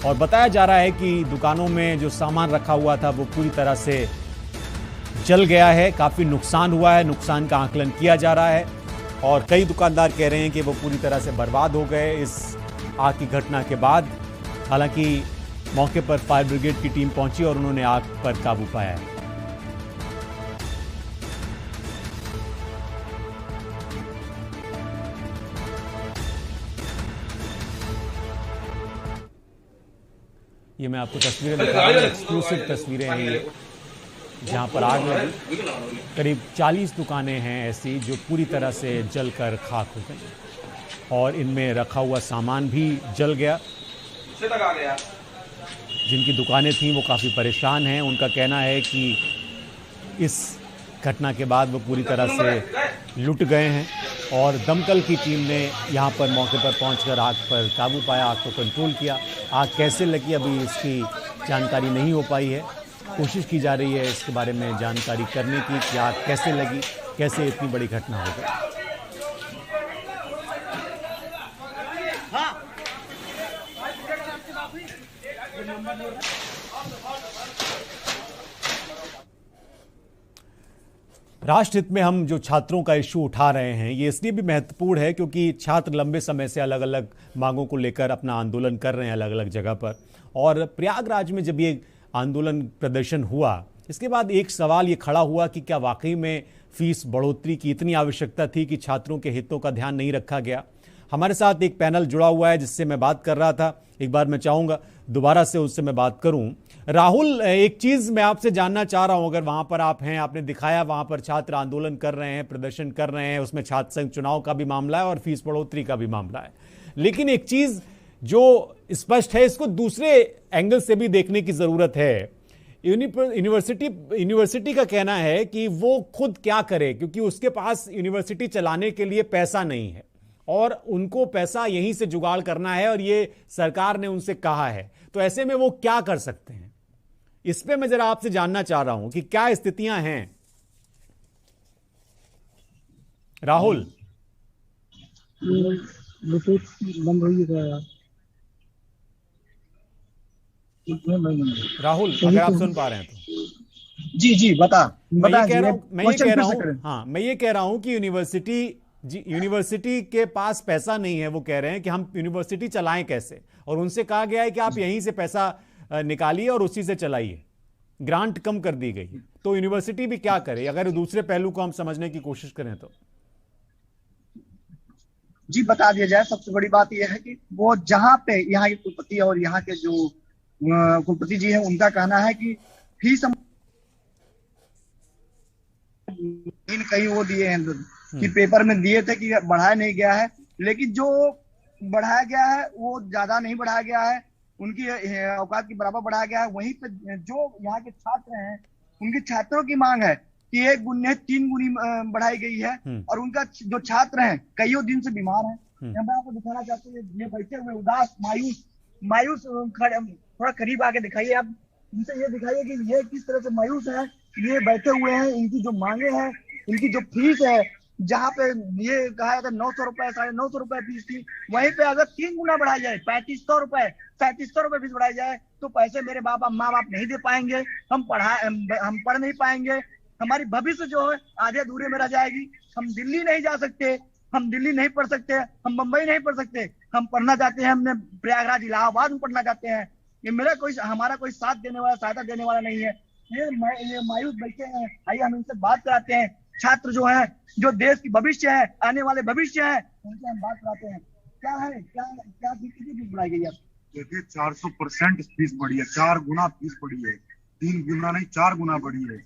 और बताया जा रहा है कि दुकानों में जो सामान रखा हुआ था वो पूरी तरह से जल गया है। काफ़ी नुकसान हुआ है, नुकसान का आकलन किया जा रहा है और कई दुकानदार कह रहे हैं कि वो पूरी तरह से बर्बाद हो गए इस आग की घटना के बाद। हालांकि मौके पर फायर ब्रिगेड की टीम पहुंची और उन्होंने आग पर काबू पाया है। ये मैं आपको तस्वीरें दिखा रहा हूं, एक्सक्लूसिव तस्वीरें हैं ये, जहां पर आग लगी। करीब 40 दुकानें हैं ऐसी जो पूरी तरह से जलकर खाक हो गई और इनमें रखा हुआ सामान भी जल गया। जिनकी दुकानें थीं वो काफ़ी परेशान हैं। उनका कहना है कि इस घटना के बाद वो पूरी तरह से लुट गए हैं और दमकल की टीम ने यहाँ पर मौके पर पहुंचकर आग पर काबू पाया, आग को कंट्रोल किया। आग कैसे लगी अभी इसकी जानकारी नहीं हो पाई है, कोशिश की जा रही है इसके बारे में जानकारी करने की कि आग कैसे लगी, कैसे इतनी बड़ी घटना हो गई। राष्ट्र हित में हम जो छात्रों का इश्यू उठा रहे हैं, ये इसलिए भी महत्वपूर्ण है क्योंकि छात्र लंबे समय से अलग अलग मांगों को लेकर अपना आंदोलन कर रहे हैं अलग अलग जगह पर। और प्रयागराज में जब ये आंदोलन प्रदर्शन हुआ, इसके बाद एक सवाल ये खड़ा हुआ कि क्या वाकई में फीस बढ़ोतरी की इतनी आवश्यकता थी कि छात्रों के हितों का ध्यान नहीं रखा गया। हमारे साथ एक पैनल जुड़ा हुआ है जिससे मैं बात कर रहा था, एक बार मैं चाहूँगा दोबारा से उससे मैं बात करूँ। राहुल, एक चीज़ मैं आपसे जानना चाह रहा हूँ, अगर वहाँ पर आप हैं, आपने दिखाया वहाँ पर छात्र आंदोलन कर रहे हैं, प्रदर्शन कर रहे हैं, उसमें छात्र संघ चुनाव का भी मामला है और फीस बढ़ोतरी का भी मामला है, लेकिन एक चीज़ जो स्पष्ट है, इसको दूसरे एंगल से भी देखने की ज़रूरत है। यूनिवर्सिटी का कहना है कि वो खुद क्या करे क्योंकि उसके पास यूनिवर्सिटी चलाने के लिए पैसा नहीं है और उनको पैसा यहीं से जुगाड़ करना है और ये सरकार ने उनसे कहा है, तो ऐसे में वो क्या कर सकते हैं? इस पे मैं जरा आपसे जानना चाह रहा हूं कि क्या स्थितियां हैं। राहुल, बंद होगी राहुल, अगर आप सुन पा रहे हैं तो जी बता मैं ये कह रहा हूं कि यूनिवर्सिटी के पास पैसा नहीं है। वो कह रहे हैं कि हम यूनिवर्सिटी चलाएं कैसे, और उनसे कहा गया है कि आप यहीं से पैसा निकालिए और उसी से चलाइए। ग्रांट कम कर दी गई, तो यूनिवर्सिटी भी क्या करे अगर दूसरे पहलू को हम समझने की कोशिश करें तो? जी बता दिया जाए। सबसे बड़ी बात यह है कि वो जहां पे यहाँ के कुलपति और यहाँ के जो कुलपति जी हैं, उनका कहना है कि फीस कहीं वो दिए हैं कि पेपर में दिए थे कि बढ़ाया नहीं गया है, लेकिन जो बढ़ाया गया है वो ज्यादा नहीं बढ़ाया गया है, उनकी औकात के बराबर बढ़ाया गया है। वहीं पे जो यहाँ के छात्र हैं, उनकी छात्रों की मांग है कि 1 गुने 3 गुनी बढ़ाई गई है और उनका जो छात्र हैं कईयों दिन से बीमार हैं। मैं आपको दिखाना चाहता हूँ, ये बैठे हुए उदास मायूस मायूस थोड़ा करीब आके दिखाइए आप, इनसे ये दिखाइए कि ये किस तरह से मायूस है। ये बैठे हुए हैं, इनकी जो मांगे हैं, इनकी जो फीस है, जहाँ पे ये कहा जाता है 900 रुपए 950 रुपए फीस थी, वहीं पे अगर 3 गुना बढ़ाई जाए 3500 रुपए 3700 रुपए फीस बढ़ाई जाए तो पैसे मेरे माँ बाप नहीं दे पाएंगे, हम पढ़ नहीं पाएंगे, हमारी भविष्य जो है आधे अधूरे में रह जाएगी। हम दिल्ली नहीं जा सकते, हम दिल्ली नहीं पढ़ सकते, हम मुंबई नहीं पढ़ सकते, हम पढ़ना चाहते हैं, हमने प्रयागराज इलाहाबाद में पढ़ना चाहते हैं। ये हमारा कोई साथ देने वाला, सहायता देने वाला नहीं है। ये मायूस बैठे हैं, आइए हम इनसे बात कराते हैं। छात्र जो है, जो देश की भविष्य है, आने वाले भविष्य है, उनसे हम बात कराते हैं। क्या है, क्या कितनी फीस बढ़ाई गई है? देखिए 400% फीस बढ़ी है, 4 गुना फीस बढ़ी है, 3 गुना नहीं 4 गुना बढ़ी है।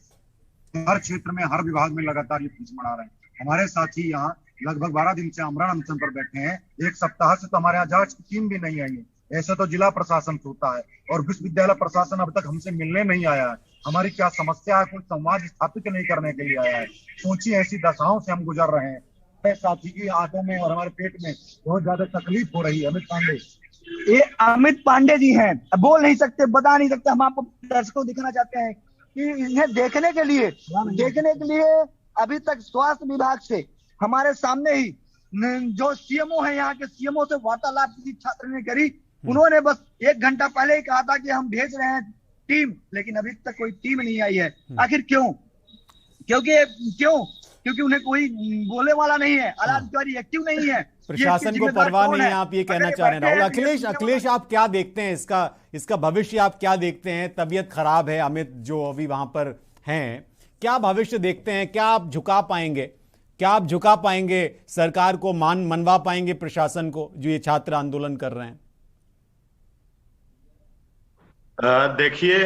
हर क्षेत्र में, हर विभाग में लगातार ये फीस बढ़ा रहे हैं। हमारे साथी यहाँ लगभग 12 दिन से आमरण अनशन पर बैठे हैं। 1 सप्ताह से तो हमारे यहाँ जांच की टीम भी नहीं आई है। ऐसा तो जिला प्रशासन होता है और विश्वविद्यालय प्रशासन अब तक हमसे मिलने नहीं आया है। हमारी क्या समस्या है, कोई संवाद स्थापित नहीं करने के लिए आया है। सोचिए ऐसी दशाओं से हम गुजर रहे हैं। हमारे साथी की आंतों में और हमारे पेट में बहुत ज्यादा तकलीफ हो रही है। अमित पांडे, ये अमित पांडे जी हैं, बोल नहीं सकते, बता नहीं सकते। हम आपको दर्शकों को दिखाना चाहते हैं कि इन्हें देखने के लिए अभी तक स्वास्थ्य विभाग से हमारे सामने ही जो सीएमओ है, यहाँ के सीएमओ से वार्तालाप किसी छात्र ने करी। उन्होंने बस 1 घंटा पहले ही कहा था कि हम भेज रहे हैं टीम, लेकिन अभी तक कोई टीम नहीं आई है। आखिर क्यों? क्योंकि उन्हें कोई बोलने वाला नहीं है, आला अधिकारी एक्टिव नहीं है, प्रशासन को परवाह नहीं है, आप ये कहना चाह रहे हैं राहुल। अखिलेश आप क्या देखते हैं, इसका भविष्य आप क्या देखते हैं? तबीयत खराब है अमित जो अभी वहां पर हैं, क्या भविष्य देखते हैं? क्या आप झुका पाएंगे सरकार को, मनवा पाएंगे प्रशासन को, जो ये छात्र आंदोलन कर रहे हैं? देखिए,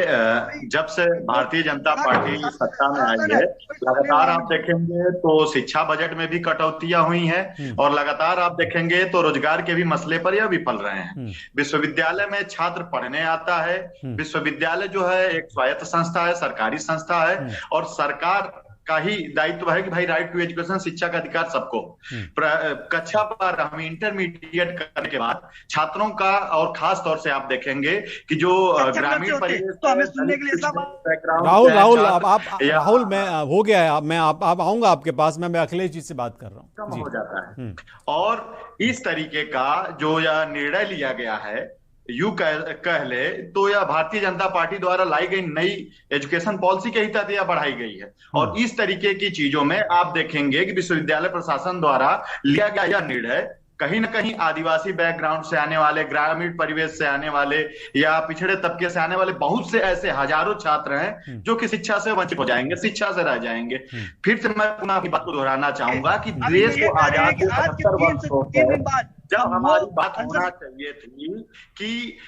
जब से भारतीय जनता पार्टी सत्ता में आई है, लगातार आप देखेंगे तो शिक्षा बजट में भी कटौतियां हुई हैं और लगातार आप देखेंगे तो रोजगार के भी मसले पर यह विफल रहे हैं। विश्वविद्यालय में छात्र पढ़ने आता है। विश्वविद्यालय जो है एक स्वायत्त संस्था है, सरकारी संस्था है और सरकार का ही दायित्व है कि भाई राइट टू एजुकेशन, शिक्षा का अधिकार सबको। कक्षा पर हम इंटरमीडिएट करने के बाद छात्रों का, और खास तौर से आप देखेंगे कि जो ग्रामीण परिवेश, राहुल मैं हो गया, मैं आप आऊंगा आपके पास, मैं अखिलेश जी से बात कर रहा हूँ। कम हो जाता है और इस तरीके का जो यह निर्णय लिया गया है, यूं कह ले तो यह भारतीय जनता पार्टी द्वारा लाई गई नई एजुकेशन पॉलिसी के ही तहत यह बढ़ाई गई है। और इस तरीके की चीजों में आप देखेंगे कि विश्वविद्यालय प्रशासन द्वारा लिया गया यह निर्णय कहीं ना कहीं आदिवासी बैकग्राउंड से आने वाले, ग्रामीण परिवेश से आने वाले या पिछड़े तबके से आने वाले बहुत से ऐसे हजारों छात्र हैं जो कि शिक्षा से वंचित हो जाएंगे, शिक्षा से रह जाएंगे। फिर से मैं पुनः अपनी बात को दोहराना चाहूंगा कि देश को आजाद 75 वर्ष हो गए, जब हमारी बात होना चाहिए थी कि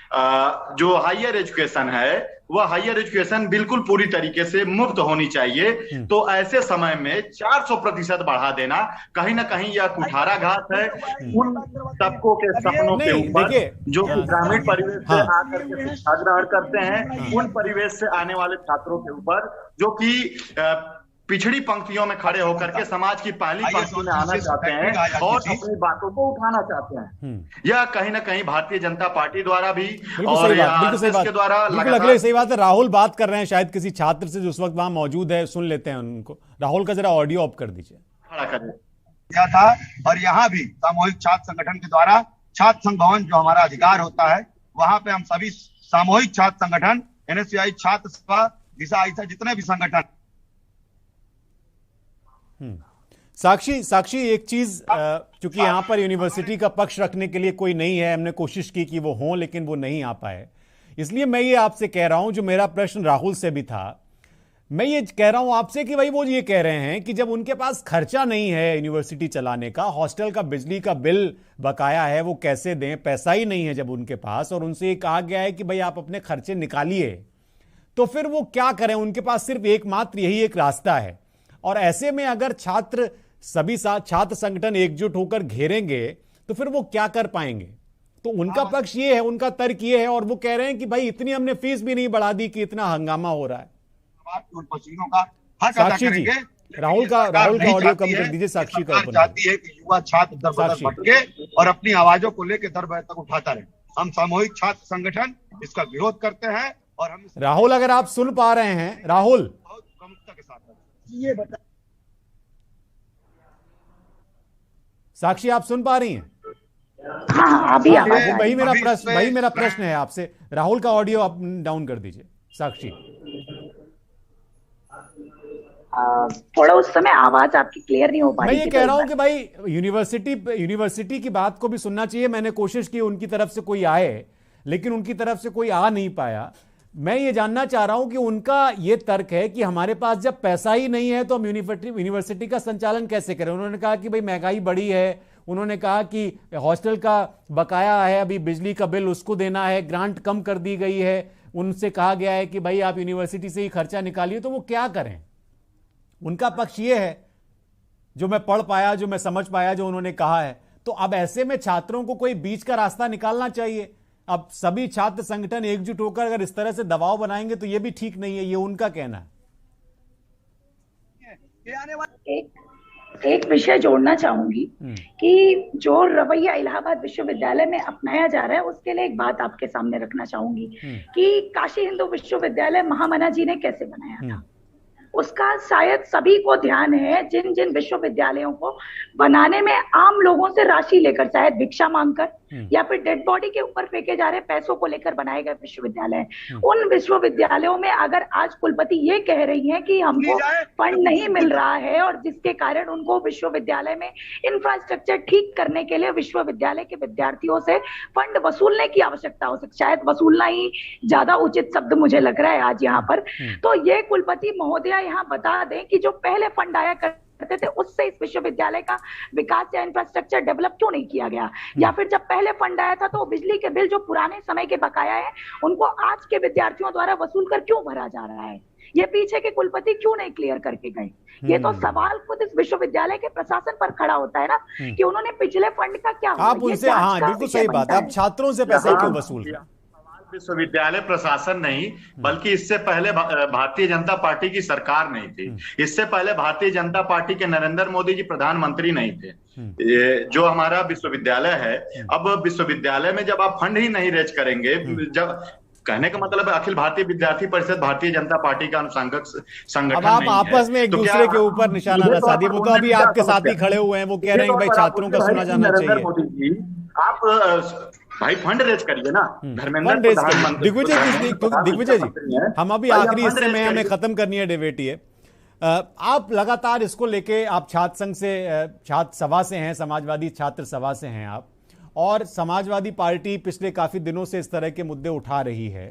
जो हायर एजुकेशन है वह हायर एजुकेशन बिल्कुल पूरी तरीके से मुफ्त होनी चाहिए। तो ऐसे समय में 400% बढ़ा देना कहीं ना कहीं यह कुठाराघात है उन तबकों के सपनों के ऊपर जो ग्रामीण परिवेश से आकर के शिक्षा ग्रहण करते हैं, उन परिवेश से आने वाले छात्रों के ऊपर जो कि पिछड़ी पंक्तियों में खड़े होकर के समाज की पहली पंक्ति में आना चाहते हैं और अपनी बातों को उठाना चाहते हैं। यह कहीं ना कहीं भारतीय जनता पार्टी द्वारा भी और आरएसएस के द्वारा लगातार सही बात है। राहुल बात कर रहे हैं शायद किसी छात्र से जो उस वक्त वहां मौजूद है, सुन लेते हैं उनको। राहुल का जरा ऑडियो ऑफ कर दीजिए। खड़ा किया था और यहाँ भी सामूहिक छात्र संगठन के द्वारा छात्र संघ भवन जो हमारा अधिकार होता है, वहां पे हम सभी सामूहिक छात्र संगठन, एनएसयूआई, छात्र सभा, दिशा, ऐसा जितने भी संगठन। साक्षी एक चीज, क्योंकि यहां पर यूनिवर्सिटी का पक्ष रखने के लिए कोई नहीं है, हमने कोशिश की कि वो हों लेकिन वो नहीं आ पाए, इसलिए मैं ये आपसे कह रहा हूं, जो मेरा प्रश्न राहुल से भी था, मैं ये कह रहा हूं आपसे कि भाई वो ये कह रहे हैं कि जब उनके पास खर्चा नहीं है यूनिवर्सिटी चलाने का, हॉस्टल का बिजली का बिल बकाया है, वो कैसे दें, पैसा ही नहीं है जब उनके पास, और उनसे ये कहा गया है कि भाई आप अपने खर्चे निकालिए, तो फिर वो क्या करें? उनके पास सिर्फ एकमात्र यही एक रास्ता है। और ऐसे में अगर सभी छात्र संगठन एकजुट होकर घेरेंगे तो फिर वो क्या कर पाएंगे? तो उनका पक्ष ये है, उनका तर्क ये है, और वो कह रहे हैं कि भाई इतनी हमने फीस भी नहीं बढ़ा दी कि इतना हंगामा हो रहा है। साक्षी जी, राहुल का ऑडियो कम कर दीजिए। साक्षी का चाहती है कि युवा छात्र दर बदर भटके और अपनी आवाजों को लेकर दर बदर तक उठाता रहे। हम सामूहिक छात्र संगठन इसका विरोध करते हैं और हम राहुल, अगर आप सुन पा रहे हैं, राहुल बहुत प्रमुखता के साथ ये बता। साक्षी, आप सुन पा रही हैं? हाँ, अभी आवाज आ रही है। वही मेरा प्रश्न है आपसे। राहुल का ऑडियो अप डाउन कर दीजिए। साक्षी, थोड़ा उस समय आवाज आपकी क्लियर नहीं हो पा रही। मैं ये कह रहा हूं कि भाई यूनिवर्सिटी की बात को भी सुनना चाहिए। मैंने कोशिश की उनकी तरफ से कोई आए, लेकिन उनकी तरफ से कोई आ नहीं पाया। मैं ये जानना चाह रहा हूं कि उनका ये तर्क है कि हमारे पास जब पैसा ही नहीं है तो हम यूनिवर्सिटी का संचालन कैसे करें। उन्होंने कहा कि भाई महंगाई बढ़ी है, उन्होंने कहा कि हॉस्टल का बकाया है, अभी बिजली का बिल उसको देना है, ग्रांट कम कर दी गई है, उनसे कहा गया है कि भाई आप यूनिवर्सिटी से ही खर्चा निकालिए। तो वो क्या करें? उनका पक्ष ये है, जो मैं पढ़ पाया, जो मैं समझ पाया, जो उन्होंने कहा है। तो अब ऐसे में छात्रों को कोई बीच का रास्ता निकालना चाहिए। अब सभी छात्र संगठन एकजुट होकर अगर इस तरह से दबाव बनाएंगे तो ये भी ठीक नहीं है, ये उनका कहना है। एक विषय जोड़ना चाहूंगी कि जो रवैया इलाहाबाद विश्वविद्यालय में अपनाया जा रहा है, उसके लिए एक बात आपके सामने रखना चाहूंगी कि काशी हिंदू विश्वविद्यालय महामना जी ने कैसे बनाया था। उसका शायद सभी को ध्यान है, जिन जिन विश्वविद्यालयों को बनाने में आम लोगों से राशि लेकर, शायद भिक्षा मांगकर या फिर डेड बॉडी के ऊपर फेंके जा रहे पैसों को लेकर बनाए गए विश्वविद्यालय। उन विश्वविद्यालयों में अगर आज कुलपति ये कह रही हैं कि हमको फंड नहीं मिल रहा है और जिसके कारण उनको विश्वविद्यालय में इंफ्रास्ट्रक्चर ठीक करने के लिए विश्वविद्यालय के विद्यार्थियों से फंड वसूलने की आवश्यकता हो सकती, शायद वसूलना ही ज्यादा उचित शब्द मुझे लग रहा है आज यहाँ पर। तो ये कुलपति महोदया यहाँ बता दें कि जो पहले फंड आया करते थे उससे इस विश्वविद्यालय का विकास या इंफ्रास्ट्रक्चर डेवलप क्यों नहीं किया गया, या फिर जब पहले फंड आया था तो बिजली के बिल जो पुराने समय के बकाया है उनको आज के विद्यार्थियों द्वारा वसूल कर क्यों भरा जा रहा है, ये पीछे के कुलपति क्यों नहीं क्लियर करके गए। ये तो सवाल खुद इस विश्वविद्यालय के प्रशासन पर खड़ा होता है ना कि उन्होंने पिछले फंड का क्या हुआ। आप उनसे, हाँ बिल्कुल सही बात है, आप छात्रों से पैसे क्यों वसूल रहे? विश्वविद्यालय प्रशासन नहीं, बल्कि इससे पहले भारतीय जनता पार्टी की सरकार नहीं थी। इससे पहले भारतीय जनता पार्टी के नरेंद्र मोदी जी प्रधानमंत्री नहीं थे। जो हमारा विश्वविद्यालय है, अब विश्वविद्यालय में जब आप फंड ही नहीं रेज करेंगे, जब कहने का मतलब है अखिल भारतीय विद्यार्थी परिषद भारतीय जनता पार्टी का अनुषंगांग संगठन अब आप आपस में एक दूसरे के ऊपर निशाना ना साधिए। वो तो अभी आपके साथ ही खड़े हुए हैं, वो कह रहे हैं कि भाई छात्रों का सुना जाना चाहिए। आप भाई फंड रेज करिए ना, धर्मेंद्र दिग्विजय जी, हम अभी आखिरी हिस्से में हमें खत्म करनी है डिबेट। ये आप लगातार इसको लेके, आप छात्र संघ से, छात्र सभा से हैं, समाजवादी छात्र सभा से हैं आप, और समाजवादी पार्टी पिछले काफी दिनों से इस तरह के मुद्दे उठा रही है।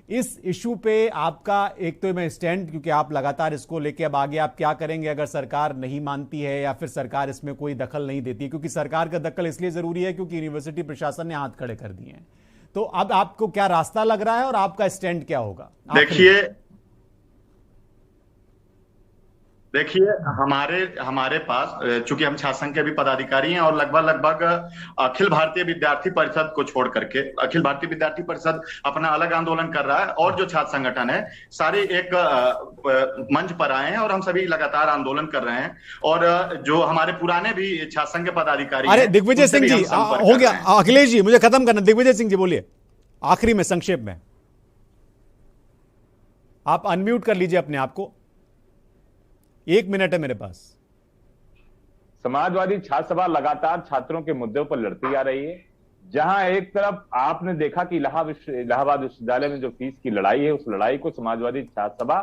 इस इशू पे आपका एक तो मैं स्टैंड, क्योंकि आप लगातार इसको लेके अब आगे आप क्या करेंगे अगर सरकार नहीं मानती है या फिर सरकार इसमें कोई दखल नहीं देती है, क्योंकि सरकार का दखल इसलिए जरूरी है क्योंकि यूनिवर्सिटी प्रशासन ने हाथ खड़े कर दिए हैं। तो अब आपको क्या रास्ता लग रहा है और आपका स्टैंड क्या होगा? देखिए हमारे पास, चूंकि हम छात्र संघ के भी पदाधिकारी हैं और लगभग अखिल भारतीय विद्यार्थी परिषद को छोड़ करके, अखिल भारतीय विद्यार्थी परिषद अपना अलग आंदोलन कर रहा है और जो छात्र संगठन है सारे एक मंच पर आए हैं और हम सभी लगातार आंदोलन कर रहे हैं। और जो हमारे पुराने भी छात्र संघ के पदाधिकारी, अरे दिग्विजय सिंह जी हो गया, अखिलेश जी मुझे खत्म करना, दिग्विजय सिंह जी बोलिए आखिरी में संक्षेप में। आप अनम्यूट कर लीजिए अपने आप को, 1 मिनट है मेरे पास। समाजवादी छात्र सभा लगातार छात्रों के मुद्दों पर लड़ती आ रही है। जहां एक तरफ आपने देखा कि इलाहाबाद विश्वविद्यालय में जो फीस की लड़ाई है, उस लड़ाई को समाजवादी छात्र सभा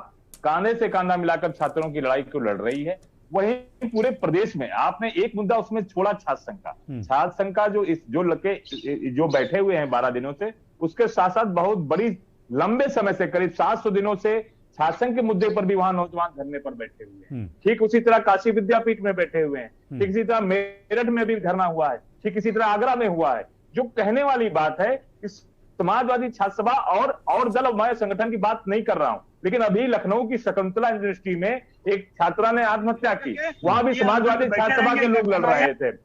कांधे से कांधा मिलाकर छात्रों की लड़ाई को लड़ रही है। वहीं पूरे प्रदेश में आपने एक मुद्दा उसमें छोड़ा छात्र संघ का। छात्र संघ का जो बैठे हुए हैं 12 दिनों से, उसके साथ साथ बहुत बड़ी लंबे समय से करीब 700 दिनों से छात्र संघ के मुद्दे पर भी वहां नौजवान धरने पर बैठे हुए हैं। ठीक उसी तरह काशी विद्यापीठ में बैठे हुए हैं, ठीक इसी तरह मेरठ में भी धरना हुआ है, ठीक इसी तरह आगरा में हुआ है। जो कहने वाली बात है कि समाजवादी छात्र सभा और दल मैं संगठन की बात नहीं कर रहा हूं, लेकिन अभी लखनऊ की शकुंतला यूनिवर्सिटी में एक छात्रा ने आत्महत्या की, वहां भी समाजवादी छात्र सभा के लोग लड़ रहे थे।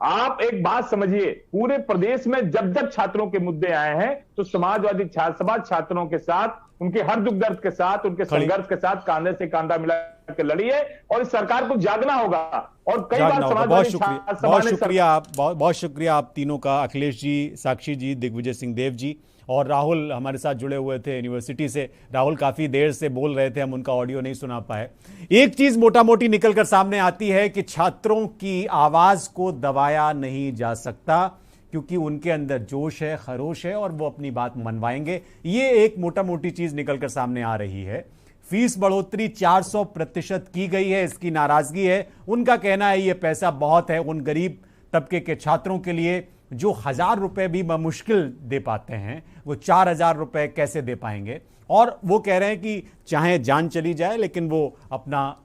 आप एक बात समझिए, पूरे प्रदेश में जब जब छात्रों के मुद्दे आए हैं तो समाजवादी छात्र सभा छात्रों के साथ, उनके हर दुख दर्द के साथ, उनके संघर्ष के साथ कांधे से कांधा मिला करके लड़िए और इस सरकार को जागना होगा। और कई बार बहुत शुक्रिया बहुत शुक्रिया आप तीनों का, अखिलेश जी, साक्षी जी, दिग्विजय सिंह देव जी और राहुल हमारे साथ जुड़े हुए थे यूनिवर्सिटी से। राहुल काफी देर से बोल रहे थे, हम उनका ऑडियो नहीं सुना पाए। एक चीज मोटा मोटी निकलकर सामने आती है कि छात्रों की आवाज को दबाया नहीं जा सकता, क्योंकि उनके अंदर जोश है, खरोश है और वो अपनी बात मनवाएंगे। ये एक मोटा मोटी चीज निकलकर सामने आ रही है। फीस बढ़ोतरी 400% की गई है, इसकी नाराजगी है। उनका कहना है ये पैसा बहुत है उन गरीब तबके के छात्रों के लिए जो 1000 रुपए भी मुश्किल दे पाते हैं, वो 4000 रुपए कैसे दे पाएंगे। और वो कह रहे हैं कि चाहे जान चली जाए लेकिन वो अपना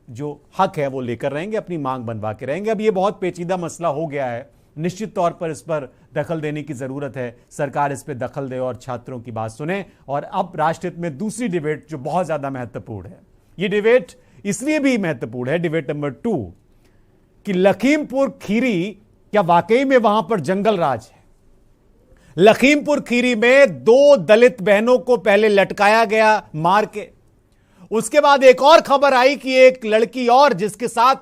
जो हक है वो लेकर रहेंगे, अपनी मांग बनवा के रहेंगे। अब ये बहुत पेचीदा मसला हो गया है, निश्चित तौर पर इस पर दखल देने की जरूरत है। सरकार इस पर दखल दे और छात्रों की बात सुने। और अब राष्ट्रहित में दूसरी डिबेट जो बहुत ज्यादा महत्वपूर्ण है, ये डिबेट इसलिए भी महत्वपूर्ण है, डिबेट नंबर 2, कि लखीमपुर खीरी क्या वाकई में वहां पर जंगल राज है। लखीमपुर खीरी में 2 दलित बहनों को पहले लटकाया गया मार के, उसके बाद एक और खबर आई कि एक लड़की और जिसके साथ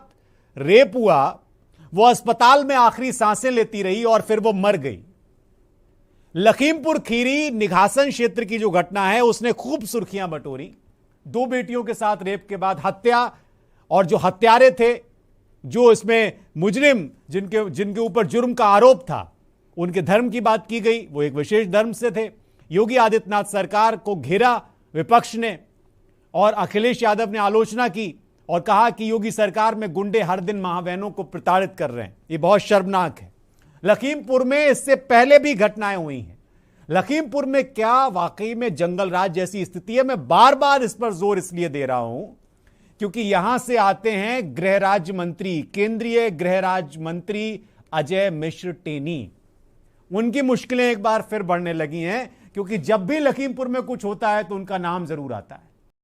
रेप हुआ वो अस्पताल में आखिरी सांसें लेती रही और फिर वो मर गई। लखीमपुर खीरी निघासन क्षेत्र की जो घटना है उसने खूब सुर्खियां बटोरी। 2 बेटियों के साथ रेप के बाद हत्या, और जो हत्यारे थे, जो इसमें मुजरिम जिनके ऊपर जुर्म का आरोप था, उनके धर्म की बात की गई, वो एक विशेष धर्म से थे। योगी आदित्यनाथ सरकार को घेरा विपक्ष ने और अखिलेश यादव ने आलोचना की और कहा कि योगी सरकार में गुंडे हर दिन मां बहनों को प्रताड़ित कर रहे हैं, ये बहुत शर्मनाक है। लखीमपुर में इससे पहले भी घटनाएं हुई हैं। लखीमपुर में क्या वाकई में जंगल राज जैसी स्थिति है? मैं बार बार इस पर जोर इसलिए दे रहा हूं क्योंकि यहां से आते हैं गृह राज्य मंत्री, केंद्रीय गृह राज्य मंत्री अजय मिश्र टेनी। उनकी मुश्किलें एक बार फिर बढ़ने लगी हैं, क्योंकि जब भी लखीमपुर में कुछ होता है तो उनका नाम जरूर आता है।